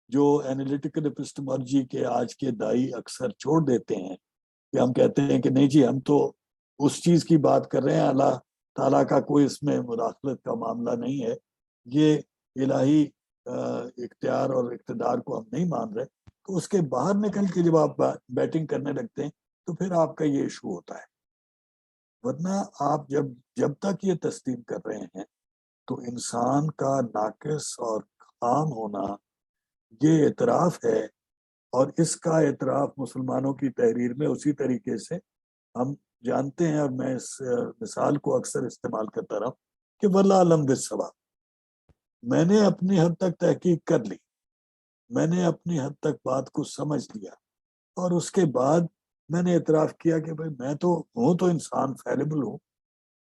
جو اینالیٹیکل اپسٹمالوجی کے آج کے دائی اکثر چھوڑ دیتے ہیں کہ ہم کہتے ہیں کہ نہیں جی ہم تو اس چیز کی بات کر رہے ہیں, اللہ تعالیٰ کا کوئی اس میں مداخلت کا معاملہ نہیں ہے, یہ الہی اختیار اور اقتدار کو ہم نہیں مان رہے, تو اس کے باہر نکل کے جب آپ بیٹنگ کرنے لگتے ہیں تو پھر آپ کا یہ ایشو ہوتا ہے. ورنہ آپ جب تک یہ تسلیم کر رہے ہیں تو انسان کا ناقص اور خام ہونا یہ اعتراف ہے, اور اس کا اعتراف مسلمانوں کی تحریر میں اسی طریقے سے ہم جانتے ہیں, اور میں اس مثال کو اکثر استعمال کرتا رہا کہ واللہ علم بالصواب, میں نے اپنی حد تک تحقیق کر لی, میں نے اپنی حد تک بات کو سمجھ لیا, اور اس کے بعد میں نے اعتراف کیا کہ بھائی میں تو ہوں تو انسان فیلیبل ہوں,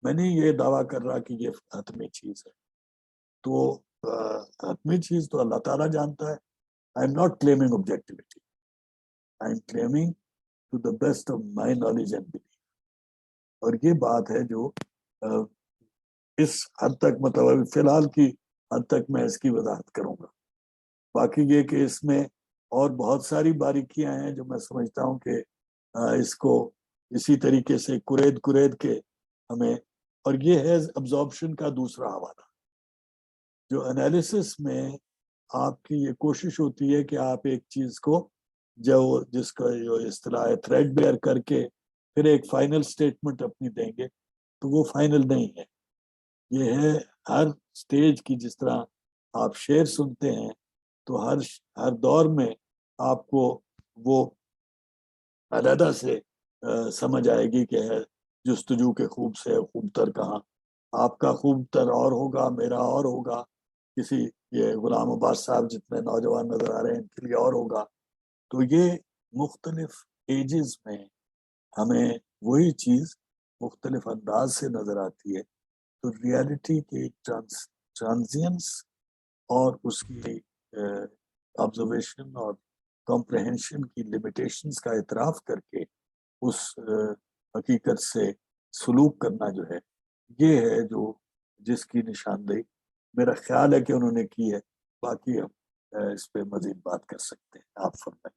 میں نے یہ دعویٰ کر رہا کہ یہ حتمی چیز ہے. تو حتمی چیز تو اللہ تعالیٰ جانتا ہے. I am not claiming objectivity. I am claiming to the best of my knowledge and belief. اور یہ بات ہے جو اس حد تک مطلب فی الحال کی حد تک میں اس کی وضاحت کروں گا. باقی یہ کہ اس میں اور بہت ساری باریکیاں ہیں جو میں سمجھتا ہوں کہ اس کو اسی طریقے سے کرید کے ہمیں, اور یہ ہے ابزارپشن کا دوسرا حوالہ, جو انالیسس میں آپ کی یہ کوشش ہوتی ہے کہ آپ ایک چیز کو جس کا جو اصطلاح ہے تھریڈ بیئر کر کے پھر ایک فائنل سٹیٹمنٹ اپنی دیں گے, تو وہ فائنل نہیں ہے. یہ ہے ہر سٹیج کی, جس طرح آپ شعر سنتے ہیں تو ہر دور میں آپ کو وہ علیحدہ سے سمجھ آئے گی کہ ہے جستجو کے خوب سے خوب تر کہاں, آپ کا خوب تر اور ہوگا, میرا اور ہوگا, کسی یہ غلام عباس صاحب جتنے نوجوان نظر آ رہے ہیں ان کے لیے اور ہوگا. تو یہ مختلف ایجز میں ہمیں وہی چیز مختلف انداز سے نظر آتی ہے. تو ریالٹی کی ٹرانزینس اور اس کی آبزرویشن اور کمپریہنشن کی لمیٹیشنز کا اعتراف کر کے اس حقیقت سے سلوک کرنا جو ہے, یہ ہے جو جس کی نشاندہی میرا خیال ہے کہ انہوں نے کی ہے. باقی ہم اس پہ مزید بات کر سکتے ہیں. آپ فرمائیں.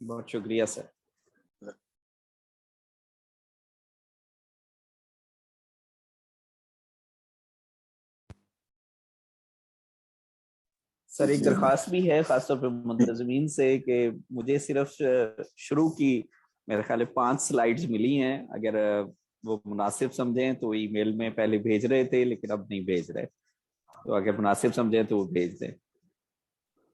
بہت شکریہ سر. سر ایک درخواست بھی ہے خاص طور پہ منتظمین سے کہ مجھے صرف شروع کی میرے خیال 5 سلائیڈز ملی ہیں, اگر وہ مناسب سمجھیں تو ای میل میں پہلے بھیج رہے تھے لیکن اب نہیں بھیج رہے, تو اگر مناسب سمجھیں تو وہ بھیج دیں.